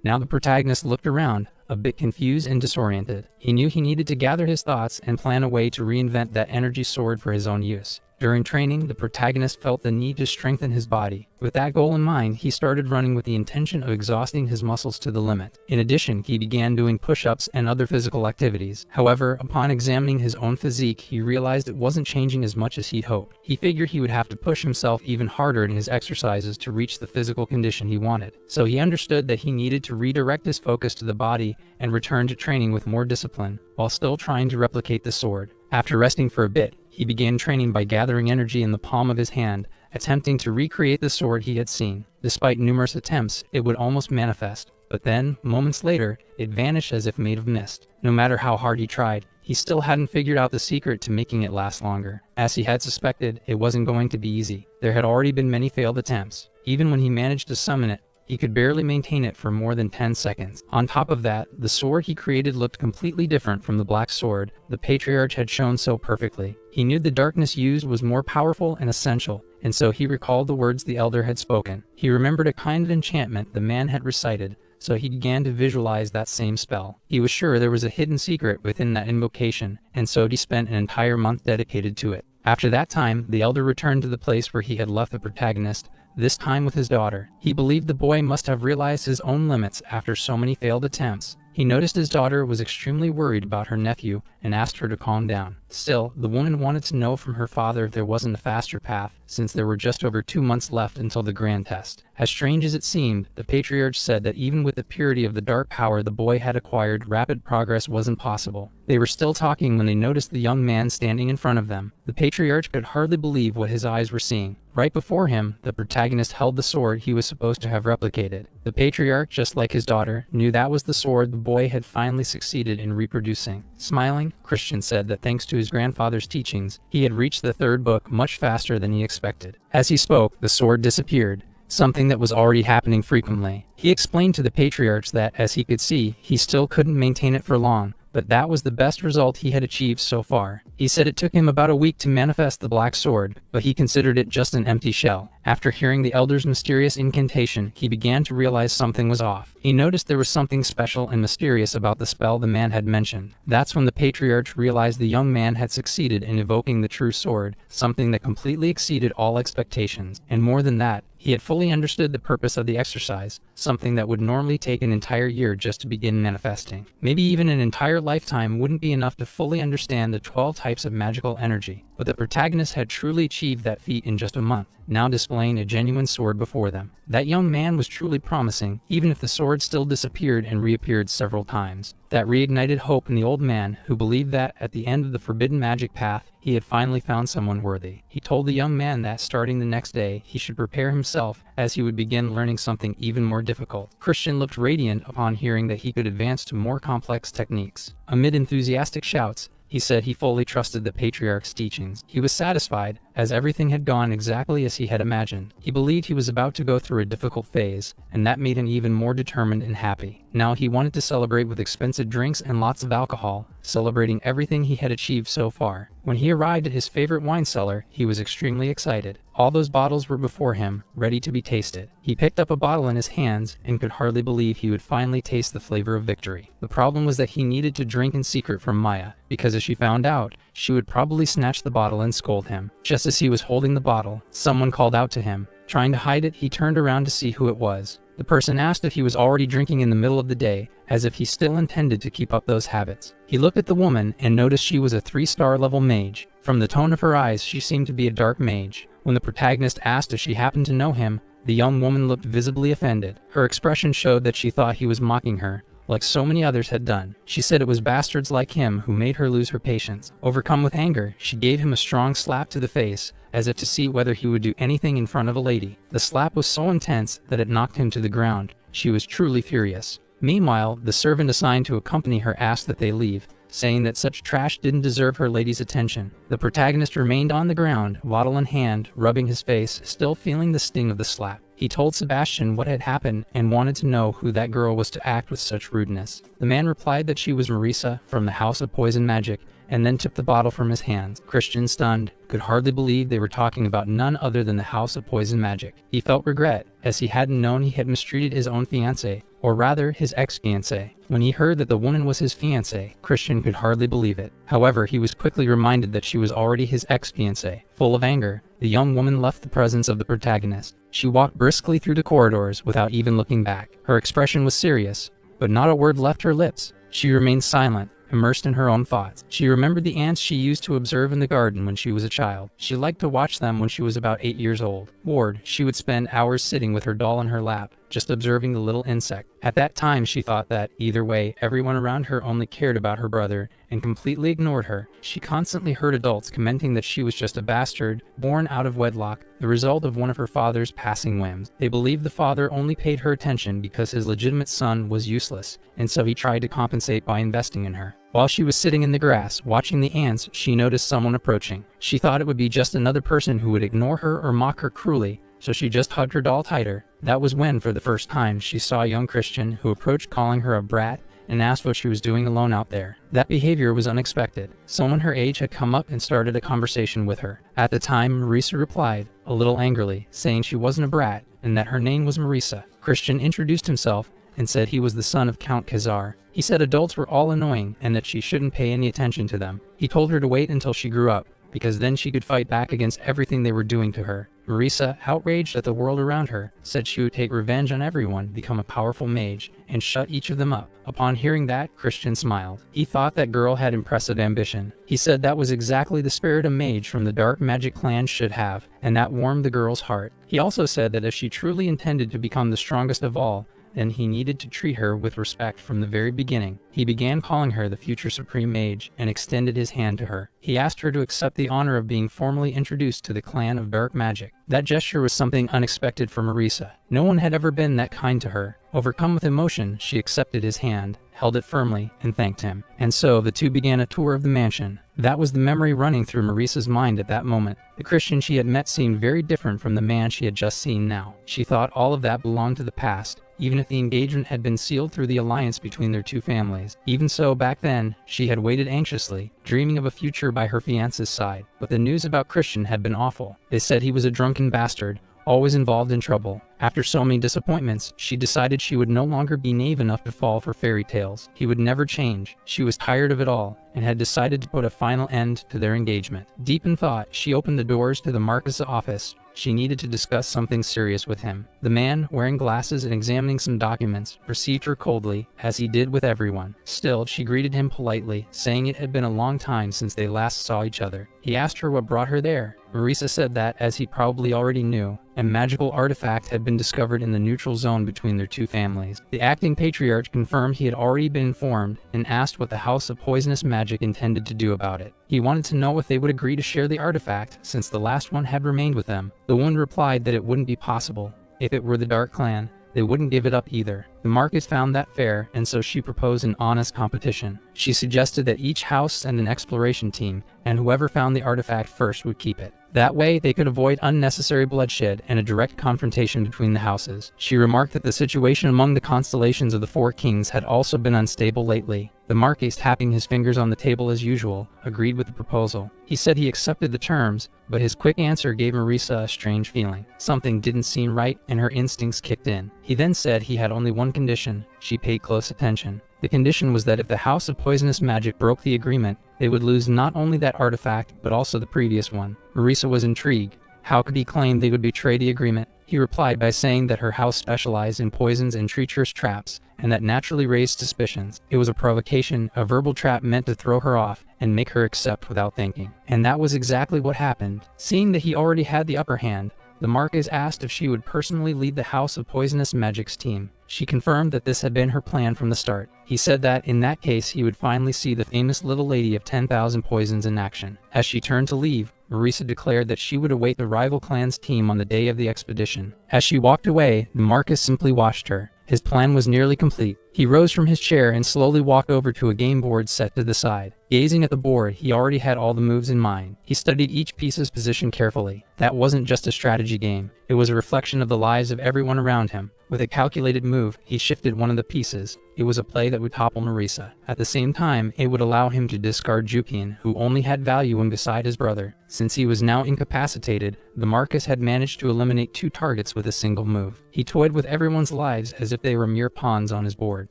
Now the protagonist looked around, a bit confused and disoriented. He knew he needed to gather his thoughts and plan a way to reinvent that energy sword for his own use. During training, the protagonist felt the need to strengthen his body. With that goal in mind, he started running with the intention of exhausting his muscles to the limit. In addition, he began doing push-ups and other physical activities. However, upon examining his own physique, he realized it wasn't changing as much as he'd hoped. He figured he would have to push himself even harder in his exercises to reach the physical condition he wanted. So he understood that he needed to redirect his focus to the body and return to training with more discipline, while still trying to replicate the sword. After resting for a bit, he began training by gathering energy in the palm of his hand, attempting to recreate the sword he had seen. Despite numerous attempts, it would almost manifest, but then, moments later, it vanished as if made of mist. No matter how hard he tried, he still hadn't figured out the secret to making it last longer. As he had suspected, it wasn't going to be easy. There had already been many failed attempts. Even when he managed to summon it, he could barely maintain it for more than 10 seconds. On top of that, the sword he created looked completely different from the black sword the patriarch had shown so perfectly. He knew the darkness used was more powerful and essential, and so he recalled the words the elder had spoken. He remembered a kind of enchantment the man had recited, so he began to visualize that same spell. He was sure there was a hidden secret within that invocation, and so he spent an entire month dedicated to it. After that time, the elder returned to the place where he had left the protagonist, this time with his daughter. He believed the boy must have realized his own limits after so many failed attempts. He noticed his daughter was extremely worried about her nephew and asked her to calm down. Still, the woman wanted to know from her father if there wasn't a faster path, since there were just over 2 months left until the grand test. As strange as it seemed, the patriarch said that even with the purity of the dark power the boy had acquired, rapid progress wasn't possible. They were still talking when they noticed the young man standing in front of them. The patriarch could hardly believe what his eyes were seeing. Right before him, the protagonist held the sword he was supposed to have replicated. The patriarch, just like his daughter, knew that was the sword the boy had finally succeeded in reproducing. Smiling, Christian said that thanks to his grandfather's teachings, he had reached the 3rd book much faster than he expected. As he spoke, the sword disappeared, something that was already happening frequently. He explained to the patriarch that, as he could see, he still couldn't maintain it for long, but that was the best result he had achieved so far. He said it took him about a week to manifest the black sword, but he considered it just an empty shell. After hearing the elder's mysterious incantation, he began to realize something was off. He noticed there was something special and mysterious about the spell the man had mentioned. That's when the patriarch realized the young man had succeeded in evoking the true sword, something that completely exceeded all expectations. And more than that, he had fully understood the purpose of the exercise, something that would normally take an entire year just to begin manifesting. Maybe even an entire lifetime wouldn't be enough to fully understand the 12 types of magical energy. But the protagonist had truly achieved that feat in just a month, now displaying a genuine sword before them. That young man was truly promising, even if the sword still disappeared and reappeared several times. That reignited hope in the old man, who believed that, at the end of the forbidden magic path, he had finally found someone worthy. He told the young man that, starting the next day, he should prepare himself, as he would begin learning something even more difficult. Christian looked radiant upon hearing that he could advance to more complex techniques. Amid enthusiastic shouts, he said he fully trusted the patriarch's teachings. He was satisfied, as everything had gone exactly as he had imagined. He believed he was about to go through a difficult phase, and that made him even more determined and happy. Now he wanted to celebrate with expensive drinks and lots of alcohol, celebrating everything he had achieved so far. When he arrived at his favorite wine cellar, he was extremely excited. All those bottles were before him, ready to be tasted. He picked up a bottle in his hands and could hardly believe he would finally taste the flavor of victory. The problem was that he needed to drink in secret from Maya, because if she found out, she would probably snatch the bottle and scold him. Just as he was holding the bottle, someone called out to him, Trying to hide it, he turned around to see who it was. The person asked if he was already drinking in the middle of the day, as if he still intended to keep up those habits. He looked at the woman and noticed she was a 3-star level mage. From the tone of her eyes, she seemed to be a dark mage. When the protagonist asked if she happened to know him, the young woman looked visibly offended. Her expression showed that she thought he was mocking her, like so many others had done. She said it was bastards like him who made her lose her patience. Overcome with anger, she gave him a strong slap to the face, as if to see whether he would do anything in front of a lady. The slap was so intense that it knocked him to the ground. She was truly furious. Meanwhile, the servant assigned to accompany her asked that they leave, saying that such trash didn't deserve her lady's attention. The protagonist remained on the ground, bottle in hand, rubbing his face, still feeling the sting of the slap. He told Sebastian what had happened and wanted to know who that girl was to act with such rudeness. The man replied that she was Marisa from the House of Poison Magic, and then took the bottle from his hands. Christian, stunned, could hardly believe they were talking about none other than the House of Poison Magic. He felt regret, as he hadn't known he had mistreated his own fiancée, or rather his ex-fiancée. When he heard that the woman was his fiancée, Christian could hardly believe it. However, he was quickly reminded that she was already his ex-fiancée. Full of anger, the young woman left the presence of the protagonist. She walked briskly through the corridors without even looking back. Her expression was serious, but not a word left her lips. She remained silent, immersed in her own thoughts. She remembered the ants she used to observe in the garden when she was a child. She liked to watch them when she was about 8 years old. Bored, she would spend hours sitting with her doll in her lap, just observing the little insect. At that time, she thought that, either way, everyone around her only cared about her brother and completely ignored her. She constantly heard adults commenting that she was just a bastard, born out of wedlock, the result of one of her father's passing whims. They believed the father only paid her attention because his legitimate son was useless, and so he tried to compensate by investing in her. While she was sitting in the grass, watching the ants, she noticed someone approaching. She thought it would be just another person who would ignore her or mock her cruelly, so she just hugged her doll tighter. That was when, for the first time, she saw a young Christian who approached, calling her a brat and asked what she was doing alone out there. That behavior was unexpected. Someone her age had come up and started a conversation with her. At the time, Marisa replied, a little angrily, saying she wasn't a brat and that her name was Marisa. Christian introduced himself and said he was the son of Count Khazar. He said adults were all annoying and that she shouldn't pay any attention to them. He told her to wait until she grew up, because then she could fight back against everything they were doing to her. Marisa, outraged at the world around her, said she would take revenge on everyone, become a powerful mage, and shut each of them up. Upon hearing that, Christian smiled. He thought that girl had impressive ambition. He said that was exactly the spirit a mage from the dark magic clan should have, and that warmed the girl's heart. He also said that if she truly intended to become the strongest of all, then he needed to treat her with respect from the very beginning. He began calling her the future Supreme Mage and extended his hand to her. He asked her to accept the honor of being formally introduced to the clan of dark magic. That gesture was something unexpected for Marisa. No one had ever been that kind to her. Overcome with emotion, she accepted his hand, held it firmly, and thanked him. And so the two began a tour of the mansion. That was the memory running through Marisa's mind at that moment. The Christian she had met seemed very different from the man she had just seen now. She thought all of that belonged to the past, even if the engagement had been sealed through the alliance between their two families. Even so, back then, she had waited anxiously, dreaming of a future by her fiance's side. But the news about Christian had been awful. They said he was a drunken bastard, always involved in trouble. After so many disappointments, she decided she would no longer be naive enough to fall for fairy tales. He would never change. She was tired of it all, and had decided to put a final end to their engagement. Deep in thought, she opened the doors to the Marquis' office. She needed to discuss something serious with him. The man, wearing glasses and examining some documents, received her coldly, as he did with everyone. Still, she greeted him politely, saying it had been a long time since they last saw each other. He asked her what brought her there. Marisa said that, as he probably already knew, a magical artifact had been discovered in the neutral zone between their two families. The acting patriarch confirmed he had already been informed and asked what the House of Poisonous Magic intended to do about it. He wanted to know if they would agree to share the artifact, since the last one had remained with them. The woman replied that it wouldn't be possible. If it were the Dark Clan, they wouldn't give it up either. The Marquis found that fair, and so she proposed an honest competition. She suggested that each house send an exploration team, and whoever found the artifact first would keep it. That way, they could avoid unnecessary bloodshed and a direct confrontation between the houses. She remarked that the situation among the constellations of the Four Kings had also been unstable lately. The Marquis, tapping his fingers on the table as usual, agreed with the proposal. He said he accepted the terms, but his quick answer gave Marisa a strange feeling. Something didn't seem right, and her instincts kicked in. He then said he had only one condition. She paid close attention. The condition was that if the House of Poisonous Magic broke the agreement, they would lose not only that artifact, but also the previous one. Marisa was intrigued. How could he claim they would betray the agreement? He He replied by saying that her house specialized in poisons and treacherous traps, and that naturally raised suspicions. It was a provocation, a verbal trap meant to throw her off and make her accept without thinking. And that was exactly what happened. Seeing that he already had the upper hand, the Marquise asked if she would personally lead the House of Poisonous Magic's team. She confirmed that this had been her plan from the start. He said that, in that case, he would finally see the famous Little Lady of 10,000 Poisons in action. As she turned to leave, Marisa declared that she would await the rival clan's team on the day of the expedition. As she walked away, the Marquis simply watched her. His plan was nearly complete. He rose from his chair and slowly walked over to a game board set to the side. Gazing at the board, he already had all the moves in mind. He studied each piece's position carefully. That wasn't just a strategy game. It was a reflection of the lives of everyone around him. With a calculated move, he shifted one of the pieces. It was a play that would topple Marisa. At the same time, it would allow him to discard Jupian, who only had value when beside his brother. Since he was now incapacitated, the Marquis had managed to eliminate 2 targets with a single move. He toyed with everyone's lives as if they were mere pawns on his board.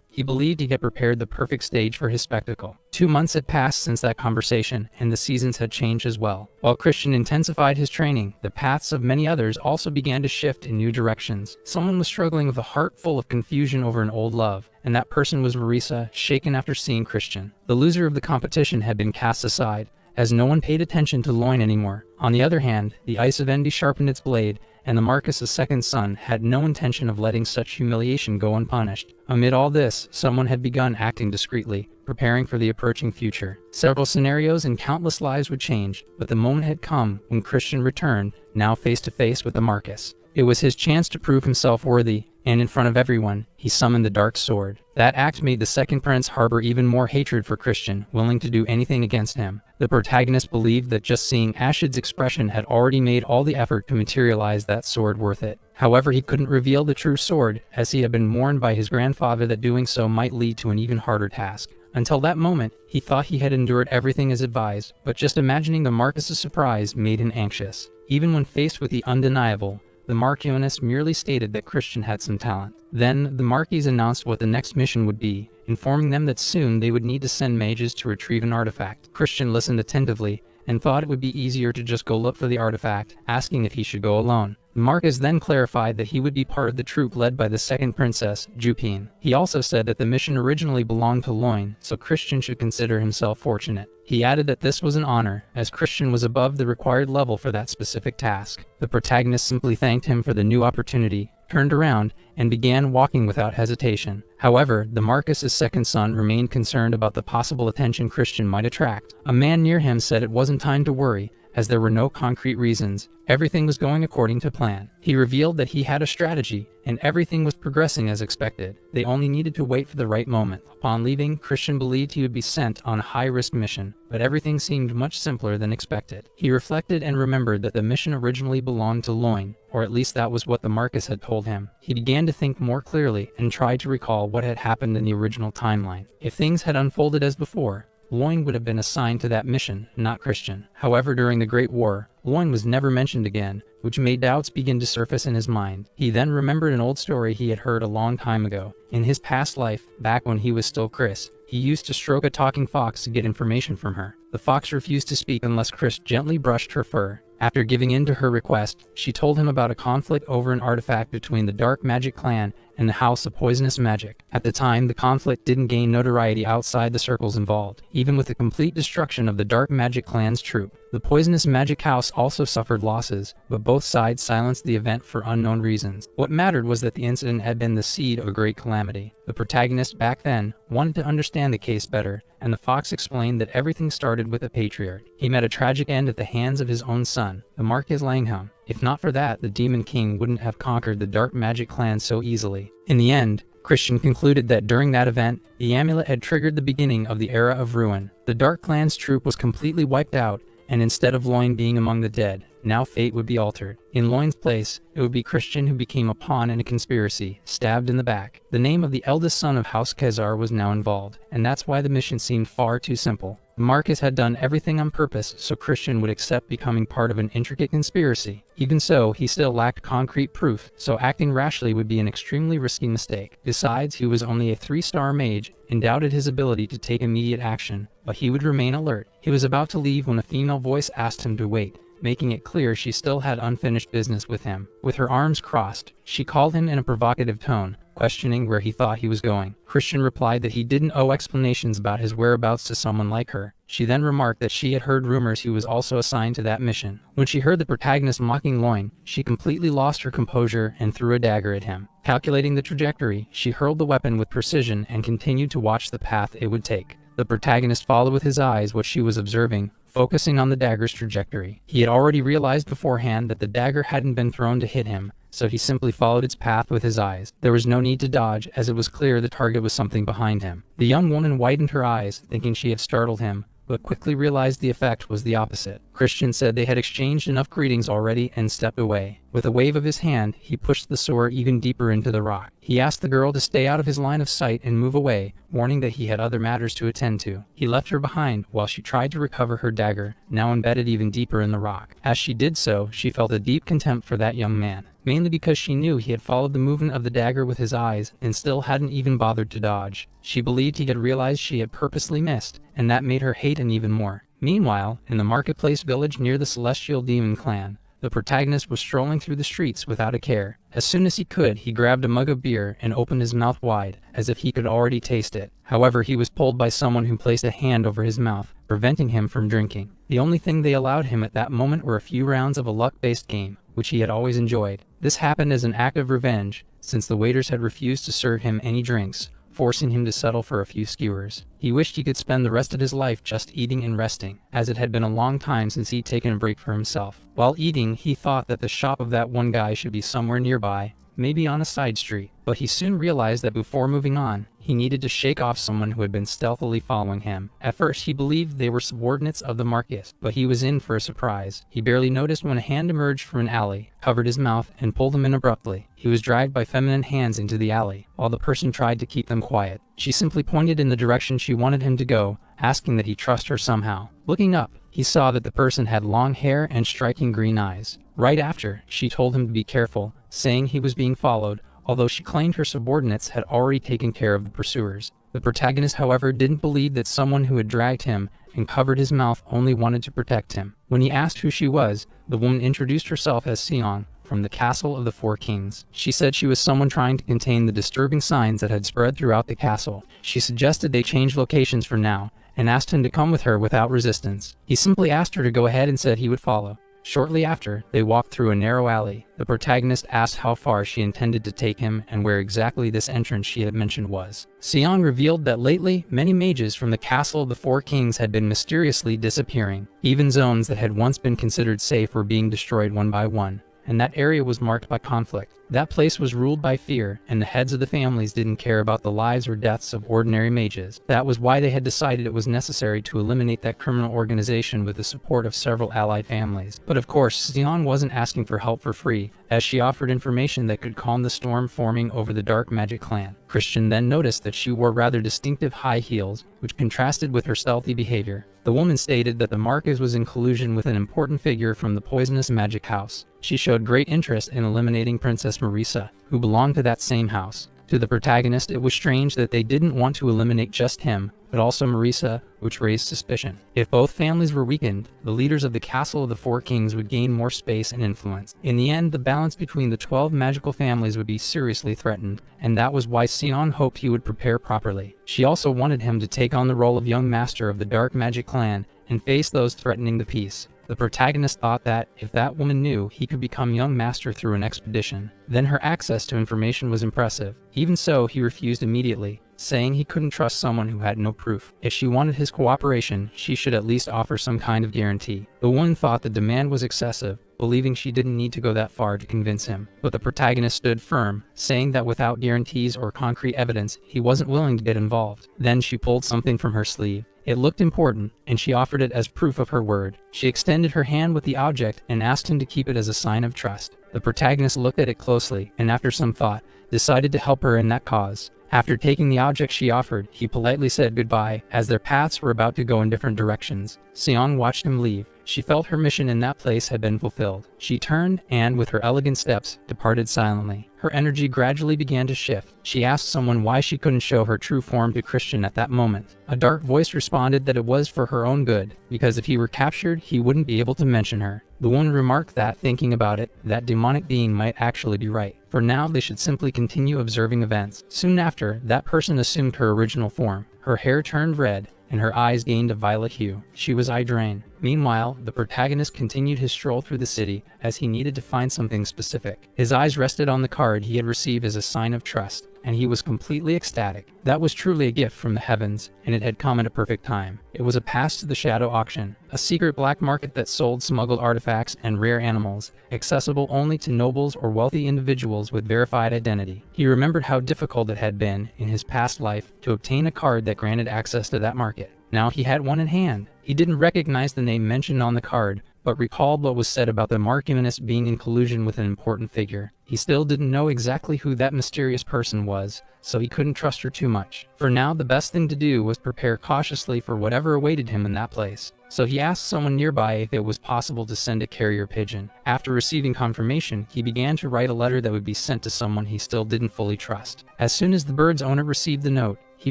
He believed he had prepared the perfect stage for his spectacle. 2 months had passed since that conversation, and the seasons had changed as well. While Christian intensified his training, the paths of many others also began to shift in new directions. Someone was struggling with a heart full of confusion over an old love, and that person was Marisa, shaken after seeing Christian. The loser of the competition had been cast aside, as no one paid attention to Loin anymore. On the other hand, the Ice of Envy sharpened its blade, and the Marquis's second son had no intention of letting such humiliation go unpunished. Amid all this, someone had begun acting discreetly, preparing for the approaching future. Several scenarios and countless lives would change, but the moment had come when Christian returned, now face to face with the Marquis. It was his chance to prove himself worthy, and in front of everyone, he summoned the Dark Sword. That act made the second prince harbor even more hatred for Christian, willing to do anything against him. The protagonist believed that just seeing Ashid's expression had already made all the effort to materialize that sword worth it. However, he couldn't reveal the true sword, as he had been warned by his grandfather that doing so might lead to an even harder task. Until that moment, he thought he had endured everything as advised, but just imagining the Marquis's surprise made him anxious. Even when faced with the undeniable, the Marquis merely stated that Christian had some talent. Then, the Marquis announced what the next mission would be, informing them that soon they would need to send mages to retrieve an artifact. Christian listened attentively, and thought it would be easier to just go look for the artifact, asking if he should go alone. The Marquis then clarified that he would be part of the troop led by the second princess, Jupian. He also said that the mission originally belonged to Loin, so Christian should consider himself fortunate. He added that this was an honor, as Christian was above the required level for that specific task. The protagonist simply thanked him for the new opportunity, turned around, and began walking without hesitation. However, the Marquis's second son remained concerned about the possible attention Christian might attract. A man near him said it wasn't time to worry, as there were no concrete reasons. Everything was going according to plan. He revealed that he had a strategy, and everything was progressing as expected. They only needed to wait for the right moment. Upon leaving, Christian believed he would be sent on a high-risk mission, but everything seemed much simpler than expected. He reflected and remembered that the mission originally belonged to Loin, or at least that was what the Marquis had told him. He began to think more clearly and tried to recall what had happened in the original timeline. If things had unfolded as before, Loin would have been assigned to that mission, not Christian. However, during the Great War, Loin was never mentioned again, which made doubts begin to surface in his mind. He then remembered an old story he had heard a long time ago. In his past life, back when he was still Chris, he used to stroke a talking fox to get information from her. The fox refused to speak unless Chris gently brushed her fur. After giving in to her request, she told him about a conflict over an artifact between the Dark Magic clan and the House of Poisonous Magic. At the time, the conflict didn't gain notoriety outside the circles involved, even with the complete destruction of the Dark Magic clan's troop. The Poisonous Magic House also suffered losses, but both sides silenced the event for unknown reasons. What mattered was that the incident had been the seed of a great calamity. The protagonist back then wanted to understand the case better, and the fox explained that everything started with a patriarch. He met a tragic end at the hands of his own son, the Marquis Langham. If not for that, the Demon King wouldn't have conquered the Dark Magic clan so easily. In the end, Christian concluded that during that event, the amulet had triggered the beginning of the era of ruin. The Dark Clan's troop was completely wiped out, and instead of Loin being among the dead, now fate would be altered. In Loin's place, it would be Christian who became a pawn in a conspiracy, stabbed in the back. The name of the eldest son of House Khazar was now involved, and that's why the mission seemed far too simple. The Marquis had done everything on purpose so Christian would accept becoming part of an intricate conspiracy. Even so, he still lacked concrete proof, so acting rashly would be an extremely risky mistake. Besides, he was only a 3-star mage and doubted his ability to take immediate action, but he would remain alert. He was about to leave when a female voice asked him to wait. making it clear she still had unfinished business with him. With her arms crossed, she called him in a provocative tone, questioning where he thought he was going. Christian replied that he didn't owe explanations about his whereabouts to someone like her. She then remarked that she had heard rumors he was also assigned to that mission. When she heard the protagonist mocking Loin, she completely lost her composure and threw a dagger at him. Calculating the trajectory, she hurled the weapon with precision and continued to watch the path it would take. The protagonist followed with his eyes what she was observing, focusing on the dagger's trajectory. He had already realized beforehand that the dagger hadn't been thrown to hit him, so he simply followed its path with his eyes. There was no need to dodge, as it was clear the target was something behind him. The young woman widened her eyes, thinking she had startled him, but quickly realized the effect was the opposite. Christian said they had exchanged enough greetings already and stepped away. With a wave of his hand, he pushed the sword even deeper into the rock. He asked the girl to stay out of his line of sight and move away, warning that he had other matters to attend to. He left her behind while she tried to recover her dagger, now embedded even deeper in the rock. As she did so, she felt a deep contempt for that young man, mainly because she knew he had followed the movement of the dagger with his eyes and still hadn't even bothered to dodge. She believed he had realized she had purposely missed, and that made her hate him even more. Meanwhile, in the marketplace village near the Celestial Demon Clan, the protagonist was strolling through the streets without a care. As soon as he could, he grabbed a mug of beer and opened his mouth wide, as if he could already taste it. However, he was pulled by someone who placed a hand over his mouth, preventing him from drinking. The only thing they allowed him at that moment were a few rounds of a luck-based game, which he had always enjoyed. This happened as an act of revenge, since the waiters had refused to serve him any drinks, forcing him to settle for a few skewers. He wished he could spend the rest of his life just eating and resting, as it had been a long time since he'd taken a break for himself. While eating, he thought that the shop of that one guy should be somewhere nearby, maybe on a side street, but he soon realized that before moving on, he needed to shake off someone who had been stealthily following him. At first, he believed they were subordinates of the marquis, but he was in for a surprise. He barely noticed when a hand emerged from an alley, covered his mouth, and pulled him in abruptly. He was dragged by feminine hands into the alley, while the person tried to keep them quiet. She simply pointed in the direction she wanted him to go, asking that he trust her somehow. Looking up, he saw that the person had long hair and striking green eyes. Right after, she told him to be careful, saying he was being followed, although she claimed her subordinates had already taken care of the pursuers. The protagonist, however, didn't believe that someone who had dragged him and covered his mouth only wanted to protect him. When he asked who she was, the woman introduced herself as Seong, from the Castle of the Four Kings. She said she was someone trying to contain the disturbing signs that had spread throughout the castle. She suggested they change locations for now, and asked him to come with her without resistance. He simply asked her to go ahead and said he would follow. Shortly after, they walked through a narrow alley. The protagonist asked how far she intended to take him and where exactly this entrance she had mentioned was. Seong revealed that lately, many mages from the Castle of the Four Kings had been mysteriously disappearing. Even zones that had once been considered safe were being destroyed one by one, and that area was marked by conflict. That place was ruled by fear, and the heads of the families didn't care about the lives or deaths of ordinary mages. That was why they had decided it was necessary to eliminate that criminal organization with the support of several allied families. But of course, Seong wasn't asking for help for free, as she offered information that could calm the storm forming over the dark magic clan. Christian then noticed that she wore rather distinctive high heels, which contrasted with her stealthy behavior. The woman stated that the Marquis was in collusion with an important figure from the poisonous magic house. She showed great interest in eliminating Princess Marisa, who belonged to that same house. To the protagonist, it was strange that they didn't want to eliminate just him, but also Marisa, which raised suspicion. If both families were weakened, the leaders of the Castle of the Four Kings would gain more space and influence. In the end, the balance between the 12 magical families would be seriously threatened, and that was why Seong hoped he would prepare properly. She also wanted him to take on the role of young master of the Dark Magic Clan and face those threatening the peace. The protagonist thought that, if that woman knew he could become young master through an expedition, then her access to information was impressive. Even so, he refused immediately, saying he couldn't trust someone who had no proof. If she wanted his cooperation, she should at least offer some kind of guarantee. The woman thought the demand was excessive, believing she didn't need to go that far to convince him. But the protagonist stood firm, saying that without guarantees or concrete evidence, he wasn't willing to get involved. Then she pulled something from her sleeve. It looked important, and she offered it as proof of her word. She extended her hand with the object and asked him to keep it as a sign of trust. The protagonist looked at it closely, and after some thought, decided to help her in that cause. After taking the object she offered, he politely said goodbye, as their paths were about to go in different directions. Seong watched him leave, She felt her mission in that place had been fulfilled. She turned and, with her elegant steps, departed silently. Her energy gradually began to shift. She asked someone why she couldn't show her true form to Christian at that moment. A dark voice responded that it was for her own good, because if he were captured, he wouldn't be able to mention her. The woman remarked that, thinking about it, that demonic being might actually be right. For now, they should simply continue observing events. Soon after, that person assumed her original form. Her hair turned red, and her eyes gained a violet hue. She was Idrain. Meanwhile, the protagonist continued his stroll through the city as he needed to find something specific. His eyes rested on the card he had received as a sign of trust, and he was completely ecstatic. That was truly a gift from the heavens, and it had come at a perfect time. It was a pass to the Shadow Auction, a secret black market that sold smuggled artifacts and rare animals, accessible only to nobles or wealthy individuals with verified identity. He remembered how difficult it had been in his past life to obtain a card that granted access to that market. Now he had one in hand. He didn't recognize the name mentioned on the card, but recalled what was said about the Marcumanist being in collusion with an important figure. He still didn't know exactly who that mysterious person was, so he couldn't trust her too much. For now, the best thing to do was prepare cautiously for whatever awaited him in that place. So he asked someone nearby if it was possible to send a carrier pigeon. After receiving confirmation, he began to write a letter that would be sent to someone he still didn't fully trust. As soon as the bird's owner received the note, he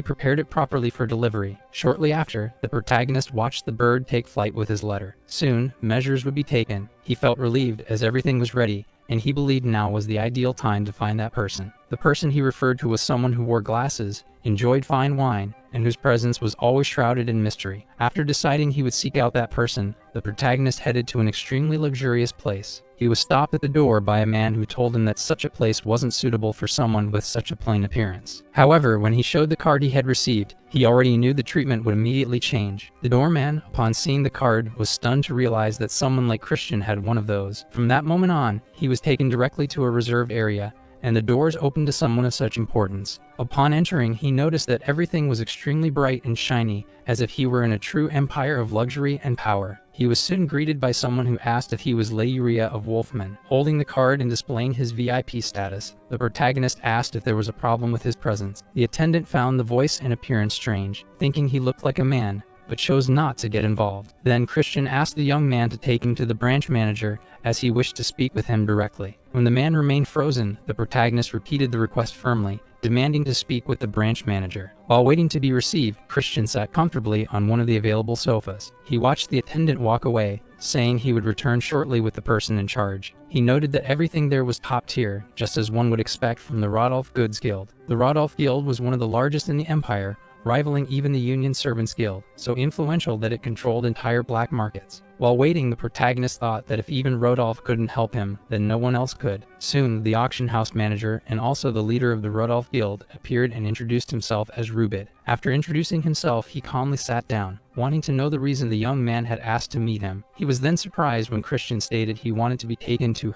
prepared it properly for delivery. Shortly after, the protagonist watched the bird take flight with his letter. Soon, measures would be taken. He felt relieved as everything was ready, and he believed now was the ideal time to find that person. The person he referred to was someone who wore glasses, enjoyed fine wine, and whose presence was always shrouded in mystery. After deciding he would seek out that person, the protagonist headed to an extremely luxurious place. He was stopped at the door by a man who told him that such a place wasn't suitable for someone with such a plain appearance. However, when he showed the card he had received, he already knew the treatment would immediately change. The doorman, upon seeing the card, was stunned to realize that someone like Christian had one of those. From that moment on, he was taken directly to a reserved area, and the doors opened to someone of such importance. Upon entering, he noticed that everything was extremely bright and shiny, as if he were in a true empire of luxury and power. He was soon greeted by someone who asked if he was Leiuria of Wolfman. Holding the card and displaying his VIP status, the protagonist asked if there was a problem with his presence. The attendant found the voice and appearance strange, thinking he looked like a man, but chose not to get involved. Then Christian asked the young man to take him to the branch manager, as he wished to speak with him directly. When the man remained frozen, the protagonist repeated the request firmly, demanding to speak with the branch manager. While waiting to be received, Christian sat comfortably on one of the available sofas. He watched the attendant walk away, saying he would return shortly with the person in charge. He noted that everything there was top tier, just as one would expect from the Rodolph Goods Guild. The Rodolph Guild was one of the largest in the empire, rivaling even the Union Servants Guild, so influential that it controlled entire black markets. While waiting, the protagonist thought that if even Rodolph couldn't help him, then no one else could. Soon, the auction house manager and also the leader of the Rodolph Guild appeared and introduced himself as Rubid. After introducing himself, he calmly sat down, wanting to know the reason the young man had asked to meet him. He was then surprised when Christian stated he wanted to be taken to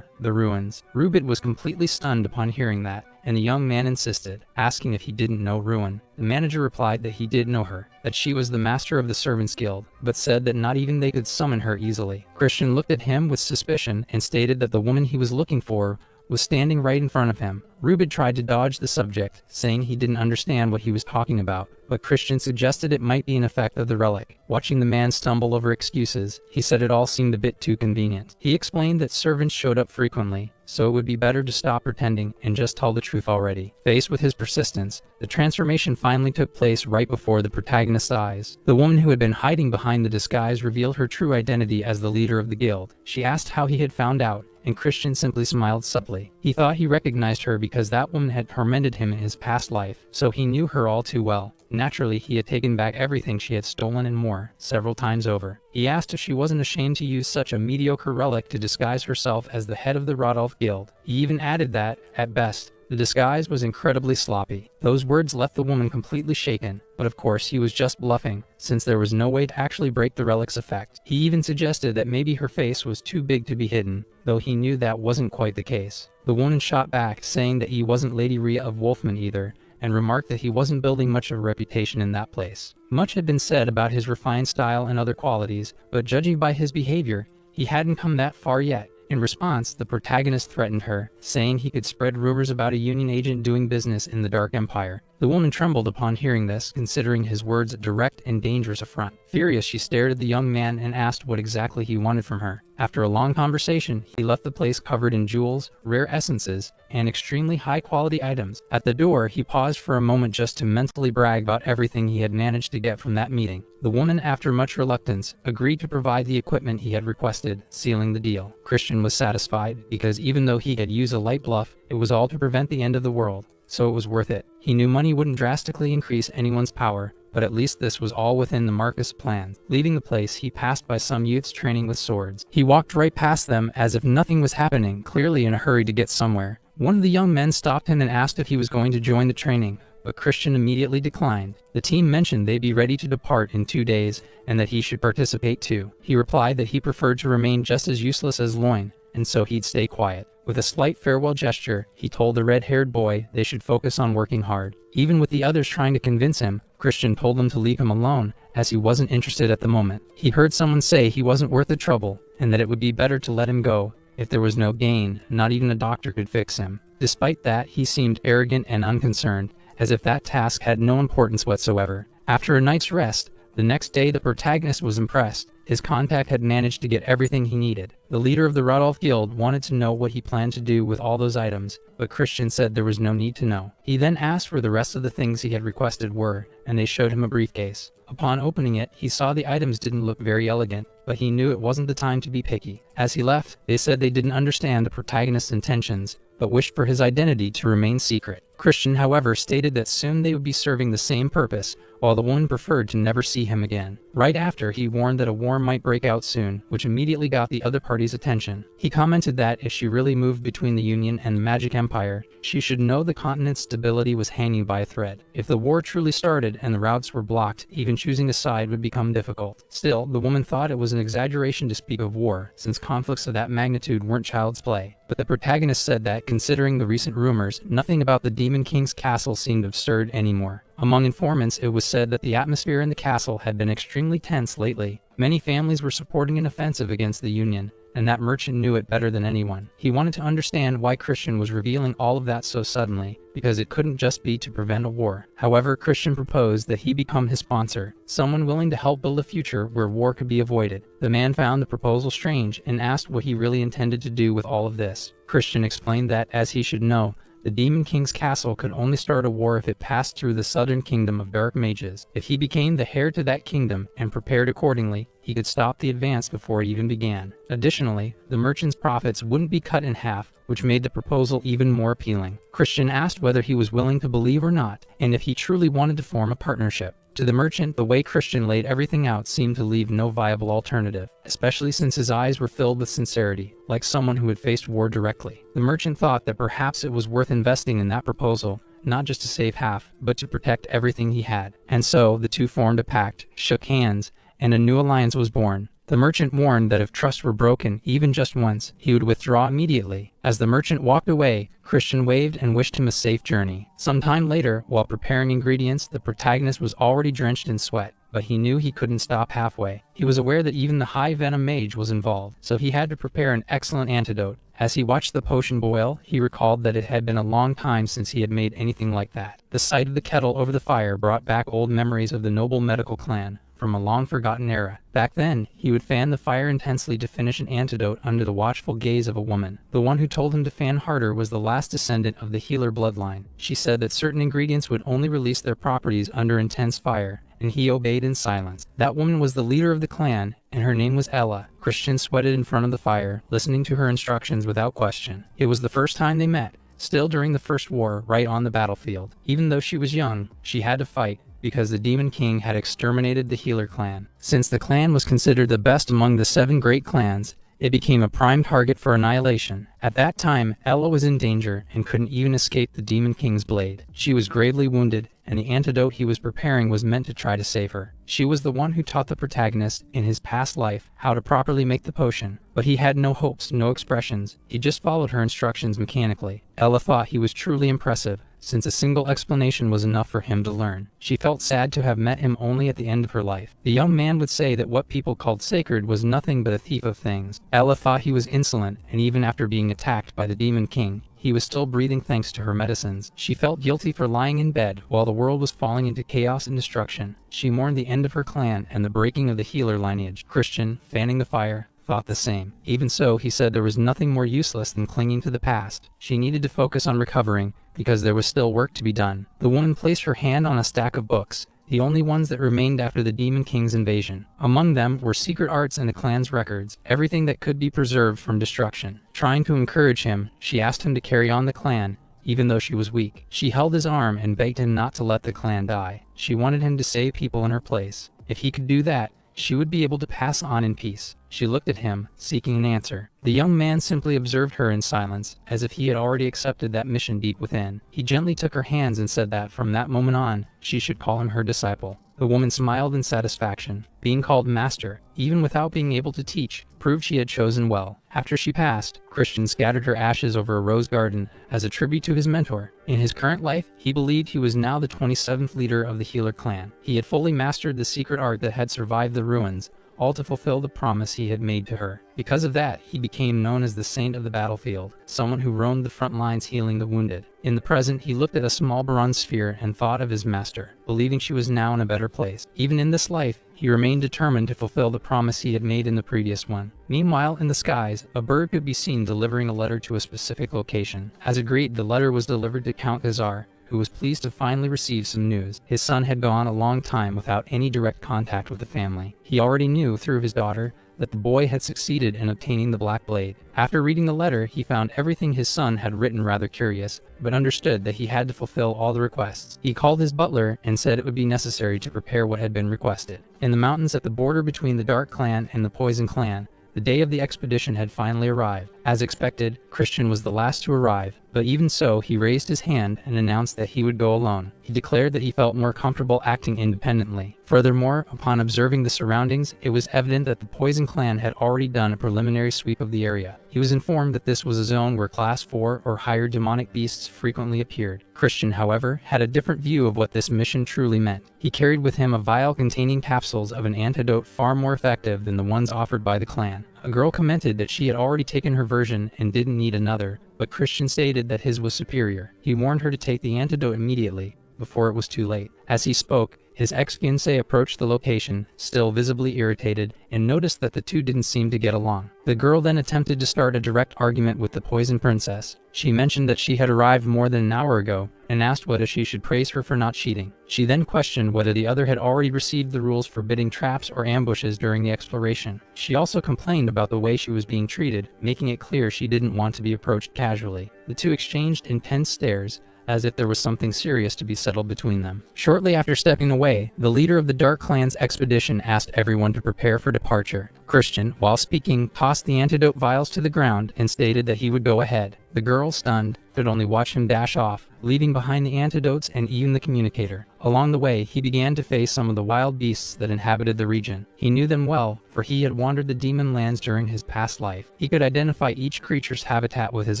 the ruins. Rubid was completely stunned upon hearing that, and the young man insisted, asking if he didn't know Ruin. The manager replied that he did know her, that she was the master of the Servants Guild, but said that not even they could summon her easily. Christian looked at him with suspicion and stated that the woman he was looking for was standing right in front of him. Rubid tried to dodge the subject, saying he didn't understand what he was talking about, but Christian suggested it might be an effect of the relic. Watching the man stumble over excuses, he said it all seemed a bit too convenient. He explained that servants showed up frequently, so it would be better to stop pretending and just tell the truth already. Faced with his persistence, the transformation finally took place right before the protagonist's eyes. The woman who had been hiding behind the disguise revealed her true identity as the leader of the guild. She asked how he had found out, and Christian simply smiled subtly. He thought he recognized her because that woman had tormented him in his past life, so he knew her all too well. Naturally, he had taken back everything she had stolen and more, several times over. He asked if she wasn't ashamed to use such a mediocre relic to disguise herself as the head of the Rodolph Guild. He even added that, at best, the disguise was incredibly sloppy. Those words left the woman completely shaken, but of course he was just bluffing, since there was no way to actually break the relic's effect. He even suggested that maybe her face was too big to be hidden, though he knew that wasn't quite the case. The woman shot back, saying that he wasn't Lady Rhea of Wolfman either, and remarked that he wasn't building much of a reputation in that place. Much had been said about his refined style and other qualities, but judging by his behavior, he hadn't come that far yet. In response, the protagonist threatened her, saying he could spread rumors about a Union agent doing business in the Dark Empire. The woman trembled upon hearing this, considering his words a direct and dangerous affront. Furious, she stared at the young man and asked what exactly he wanted from her. After a long conversation, he left the place covered in jewels, rare essences, and extremely high-quality items. At the door, he paused for a moment just to mentally brag about everything he had managed to get from that meeting. The woman, after much reluctance, agreed to provide the equipment he had requested, sealing the deal. Christian was satisfied, because even though he had used a light bluff, it was all to prevent the end of the world, so it was worth it. He knew money wouldn't drastically increase anyone's power, but at least this was all within the Marcus' plan. Leaving the place, he passed by some youths training with swords. He walked right past them as if nothing was happening, clearly in a hurry to get somewhere. One of the young men stopped him and asked if he was going to join the training, but Christian immediately declined. The team mentioned they'd be ready to depart in 2 days, and that he should participate too. He replied that he preferred to remain just as useless as Loin, and so he'd stay quiet. With a slight farewell gesture, he told the red-haired boy they should focus on working hard. Even with the others trying to convince him, Christian told them to leave him alone, as he wasn't interested at the moment. He heard someone say he wasn't worth the trouble, and that it would be better to let him go. If there was no gain, not even a doctor could fix him. Despite that, he seemed arrogant and unconcerned, as if that task had no importance whatsoever. After a night's rest, the next day the protagonist was impressed. His contact had managed to get everything he needed. The leader of the Rudolph Guild wanted to know what he planned to do with all those items, but Christian said there was no need to know. He then asked where the rest of the things he had requested were, and they showed him a briefcase. Upon opening it, he saw the items didn't look very elegant, but he knew it wasn't the time to be picky. As he left, they said they didn't understand the protagonist's intentions, but wished for his identity to remain secret. Christian, however, stated that soon they would be serving the same purpose, while the woman preferred to never see him again. Right after, he warned that a war might break out soon, which immediately got the other party's attention. He commented that if she really moved between the Union and the Magic Empire, she should know the continent's stability was hanging by a thread. If the war truly started and the routes were blocked, even choosing a side would become difficult. Still, the woman thought it was an exaggeration to speak of war, since conflicts of that magnitude weren't child's play. But the protagonist said that, considering the recent rumors, nothing about the Demon King's castle seemed absurd anymore. Among informants, it was said that the atmosphere in the castle had been extremely tense lately. Many families were supporting an offensive against the Union, and that merchant knew it better than anyone. He wanted to understand why Christian was revealing all of that so suddenly, because it couldn't just be to prevent a war. However, Christian proposed that he become his sponsor, someone willing to help build a future where war could be avoided. The man found the proposal strange and asked what he really intended to do with all of this. Christian explained that, as he should know, the Demon King's castle could only start a war if it passed through the southern kingdom of dark mages. If he became the heir to that kingdom and prepared accordingly, he could stop the advance before it even began. Additionally, the merchant's profits wouldn't be cut in half, which made the proposal even more appealing. Christian asked whether he was willing to believe or not, and if he truly wanted to form a partnership. To the merchant, the way Christian laid everything out seemed to leave no viable alternative, especially since his eyes were filled with sincerity, like someone who had faced war directly. The merchant thought that perhaps it was worth investing in that proposal, not just to save half, but to protect everything he had. And so, the two formed a pact, shook hands, and a new alliance was born. The merchant warned that if trust were broken, even just once, he would withdraw immediately. As the merchant walked away, Christian waved and wished him a safe journey. Some time later, while preparing ingredients, the protagonist was already drenched in sweat, but he knew he couldn't stop halfway. He was aware that even the high venom mage was involved, so he had to prepare an excellent antidote. As he watched the potion boil, he recalled that it had been a long time since he had made anything like that. The sight of the kettle over the fire brought back old memories of the noble medical clan from a long-forgotten era. Back then, he would fan the fire intensely to finish an antidote under the watchful gaze of a woman. The one who told him to fan harder was the last descendant of the healer bloodline. She said that certain ingredients would only release their properties under intense fire, and he obeyed in silence. That woman was the leader of the clan, and her name was Ella. Christian sweated in front of the fire, listening to her instructions without question. It was the first time they met, still during the First War, right on the battlefield. Even though she was young, she had to fight, because the Demon King had exterminated the Healer clan. Since the clan was considered the best among the 7 great clans, it became a prime target for annihilation. At that time, Ella was in danger and couldn't even escape the Demon King's blade. She was gravely wounded, and the antidote he was preparing was meant to try to save her. She was the one who taught the protagonist, in his past life, how to properly make the potion, but he had no hopes, no expressions. He just followed her instructions mechanically. Ella thought he was truly impressive, since a single explanation was enough for him to learn. She felt sad to have met him only at the end of her life. The young man would say that what people called sacred was nothing but a thief of things. Ella thought he was insolent, and even after being attacked by the Demon King, he was still breathing thanks to her medicines. She felt guilty for lying in bed while the world was falling into chaos and destruction. She mourned the end of her clan and the breaking of the healer lineage. Christian, fanning the fire, thought the same. Even so, he said there was nothing more useless than clinging to the past. She needed to focus on recovering, because there was still work to be done. The woman placed her hand on a stack of books, the only ones that remained after the Demon King's invasion. Among them were secret arts and the clan's records, everything that could be preserved from destruction. Trying to encourage him, she asked him to carry on the clan, even though she was weak. She held his arm and begged him not to let the clan die. She wanted him to save people in her place. If he could do that, she would be able to pass on in peace. She looked at him, seeking an answer. The young man simply observed her in silence, as if he had already accepted that mission deep within. He gently took her hands and said that from that moment on, she should call him her disciple. The woman smiled in satisfaction. Being called master, even without being able to teach, proved she had chosen well. After she passed, Christian scattered her ashes over a rose garden as a tribute to his mentor. In his current life, he believed he was now the 27th leader of the Healer clan. He had fully mastered the secret art that had survived the ruins, all to fulfill the promise he had made to her. Because of that, he became known as the Saint of the Battlefield, someone who roamed the front lines healing the wounded. In the present, he looked at a small bronze sphere and thought of his master, believing she was now in a better place. Even in this life, he remained determined to fulfill the promise he had made in the previous one. Meanwhile, in the skies, a bird could be seen delivering a letter to a specific location. As agreed, the letter was delivered to Count Khazar, who was pleased to finally receive some news. His son had gone a long time without any direct contact with the family. He already knew through his daughter that the boy had succeeded in obtaining the Black Blade. After reading the letter, he found everything his son had written rather curious, but understood that he had to fulfill all the requests. He called his butler and said it would be necessary to prepare what had been requested. In the mountains at the border between the Dark Clan and the Poison Clan, the day of the expedition had finally arrived. As expected, Christian was the last to arrive, but even so, he raised his hand and announced that he would go alone. He declared that he felt more comfortable acting independently. Furthermore, upon observing the surroundings, it was evident that the Poison Clan had already done a preliminary sweep of the area. He was informed that this was a zone where Class 4 or higher demonic beasts frequently appeared. Christian, however, had a different view of what this mission truly meant. He carried with him a vial containing capsules of an antidote far more effective than the ones offered by the clan. A girl commented that she had already taken her version and didn't need another, but Christian stated that his was superior. He warned her to take the antidote immediately, before it was too late. As he spoke, his ex-fiancée approached the location, still visibly irritated, and noticed that the two didn't seem to get along. The girl then attempted to start a direct argument with the Poison Princess. She mentioned that she had arrived more than an hour ago, and asked whether she should praise her for not cheating. She then questioned whether the other had already received the rules forbidding traps or ambushes during the exploration. She also complained about the way she was being treated, making it clear she didn't want to be approached casually. The two exchanged intense stares, as if there was something serious to be settled between them. Shortly after stepping away, the leader of the Dark Clan's expedition asked everyone to prepare for departure. Christian, while speaking, tossed the antidote vials to the ground and stated that he would go ahead. The girl, stunned, could only watch him dash off, leaving behind the antidotes and even the communicator. Along the way, he began to face some of the wild beasts that inhabited the region. He knew them well, for he had wandered the demon lands during his past life. He could identify each creature's habitat with his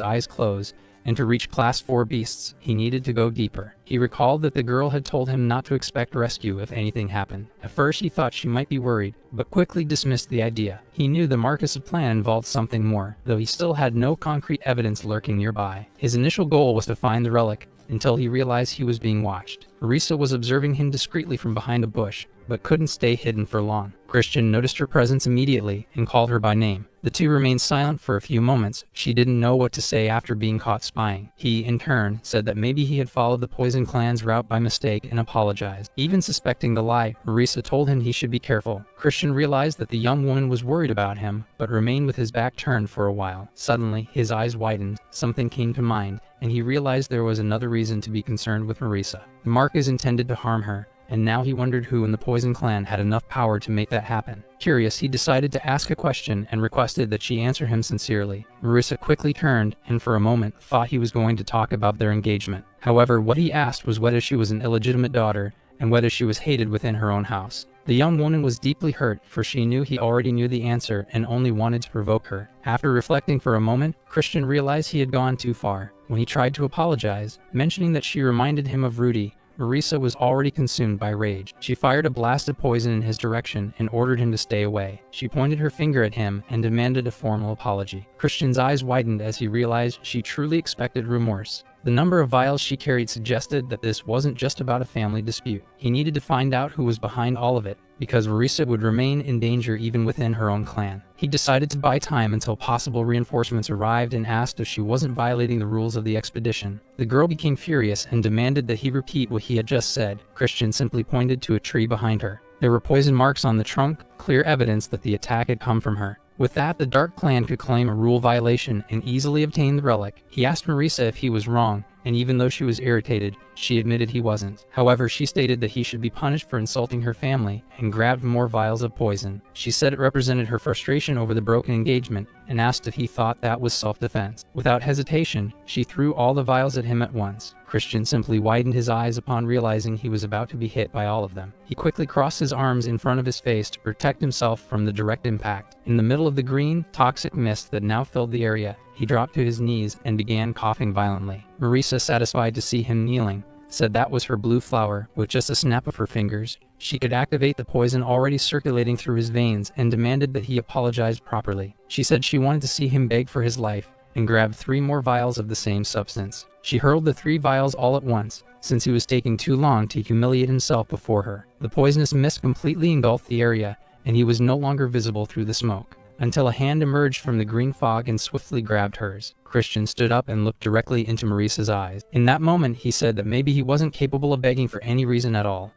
eyes closed, and to reach Class 4 beasts, he needed to go deeper. He recalled that the girl had told him not to expect rescue if anything happened. At first he thought she might be worried, but quickly dismissed the idea. He knew the Marcus plan involved something more, though he still had no concrete evidence lurking nearby. His initial goal was to find the relic, until he realized he was being watched. Marisa was observing him discreetly from behind a bush, but couldn't stay hidden for long. Christian noticed her presence immediately and called her by name. The two remained silent for a few moments. She didn't know what to say after being caught spying. He, in turn, said that maybe he had followed the Poison Clan's route by mistake and apologized. Even suspecting the lie, Marisa told him he should be careful. Christian realized that the young woman was worried about him, but remained with his back turned for a while. Suddenly, his eyes widened. Something came to mind, and he realized there was another reason to be concerned with Marisa. The Marcus intended to harm her, and now he wondered who in the Poison Clan had enough power to make that happen. Curious, he decided to ask a question and requested that she answer him sincerely. Marisa quickly turned and for a moment thought he was going to talk about their engagement. However, what he asked was whether she was an illegitimate daughter, and whether she was hated within her own house. The young woman was deeply hurt, for she knew he already knew the answer and only wanted to provoke her. After reflecting for a moment, Christian realized he had gone too far. When he tried to apologize, mentioning that she reminded him of Rudy, Marisa was already consumed by rage. She fired a blast of poison in his direction and ordered him to stay away. She pointed her finger at him and demanded a formal apology. Christian's eyes widened as he realized she truly expected remorse. The number of vials she carried suggested that this wasn't just about a family dispute. He needed to find out who was behind all of it, because Marisa would remain in danger even within her own clan. He decided to buy time until possible reinforcements arrived and asked if she wasn't violating the rules of the expedition. The girl became furious and demanded that he repeat what he had just said. Christian simply pointed to a tree behind her. There were poison marks on the trunk, clear evidence that the attack had come from her. With that, the Dark Clan could claim a rule violation and easily obtain the relic. He asked Marisa if he was wrong, and even though she was irritated, she admitted he wasn't. However, she stated that he should be punished for insulting her family and grabbed more vials of poison. She said it represented her frustration over the broken engagement and asked if he thought that was self-defense. Without hesitation, she threw all the vials at him at once. Christian simply widened his eyes upon realizing he was about to be hit by all of them. He quickly crossed his arms in front of his face to protect himself from the direct impact. In the middle of the green, toxic mist that now filled the area, he dropped to his knees and began coughing violently. Marisa, satisfied to see him kneeling, said that was her blue flower. With just a snap of her fingers, she could activate the poison already circulating through his veins and demanded that he apologize properly. She said she wanted to see him beg for his life and grabbed 3 more vials of the same substance. She hurled the 3 vials all at once, since he was taking too long to humiliate himself before her. The poisonous mist completely engulfed the area, and he was no longer visible through the smoke, until a hand emerged from the green fog and swiftly grabbed hers. Christian stood up and looked directly into Marisa's eyes. In that moment, he said that maybe he wasn't capable of begging for any reason at all.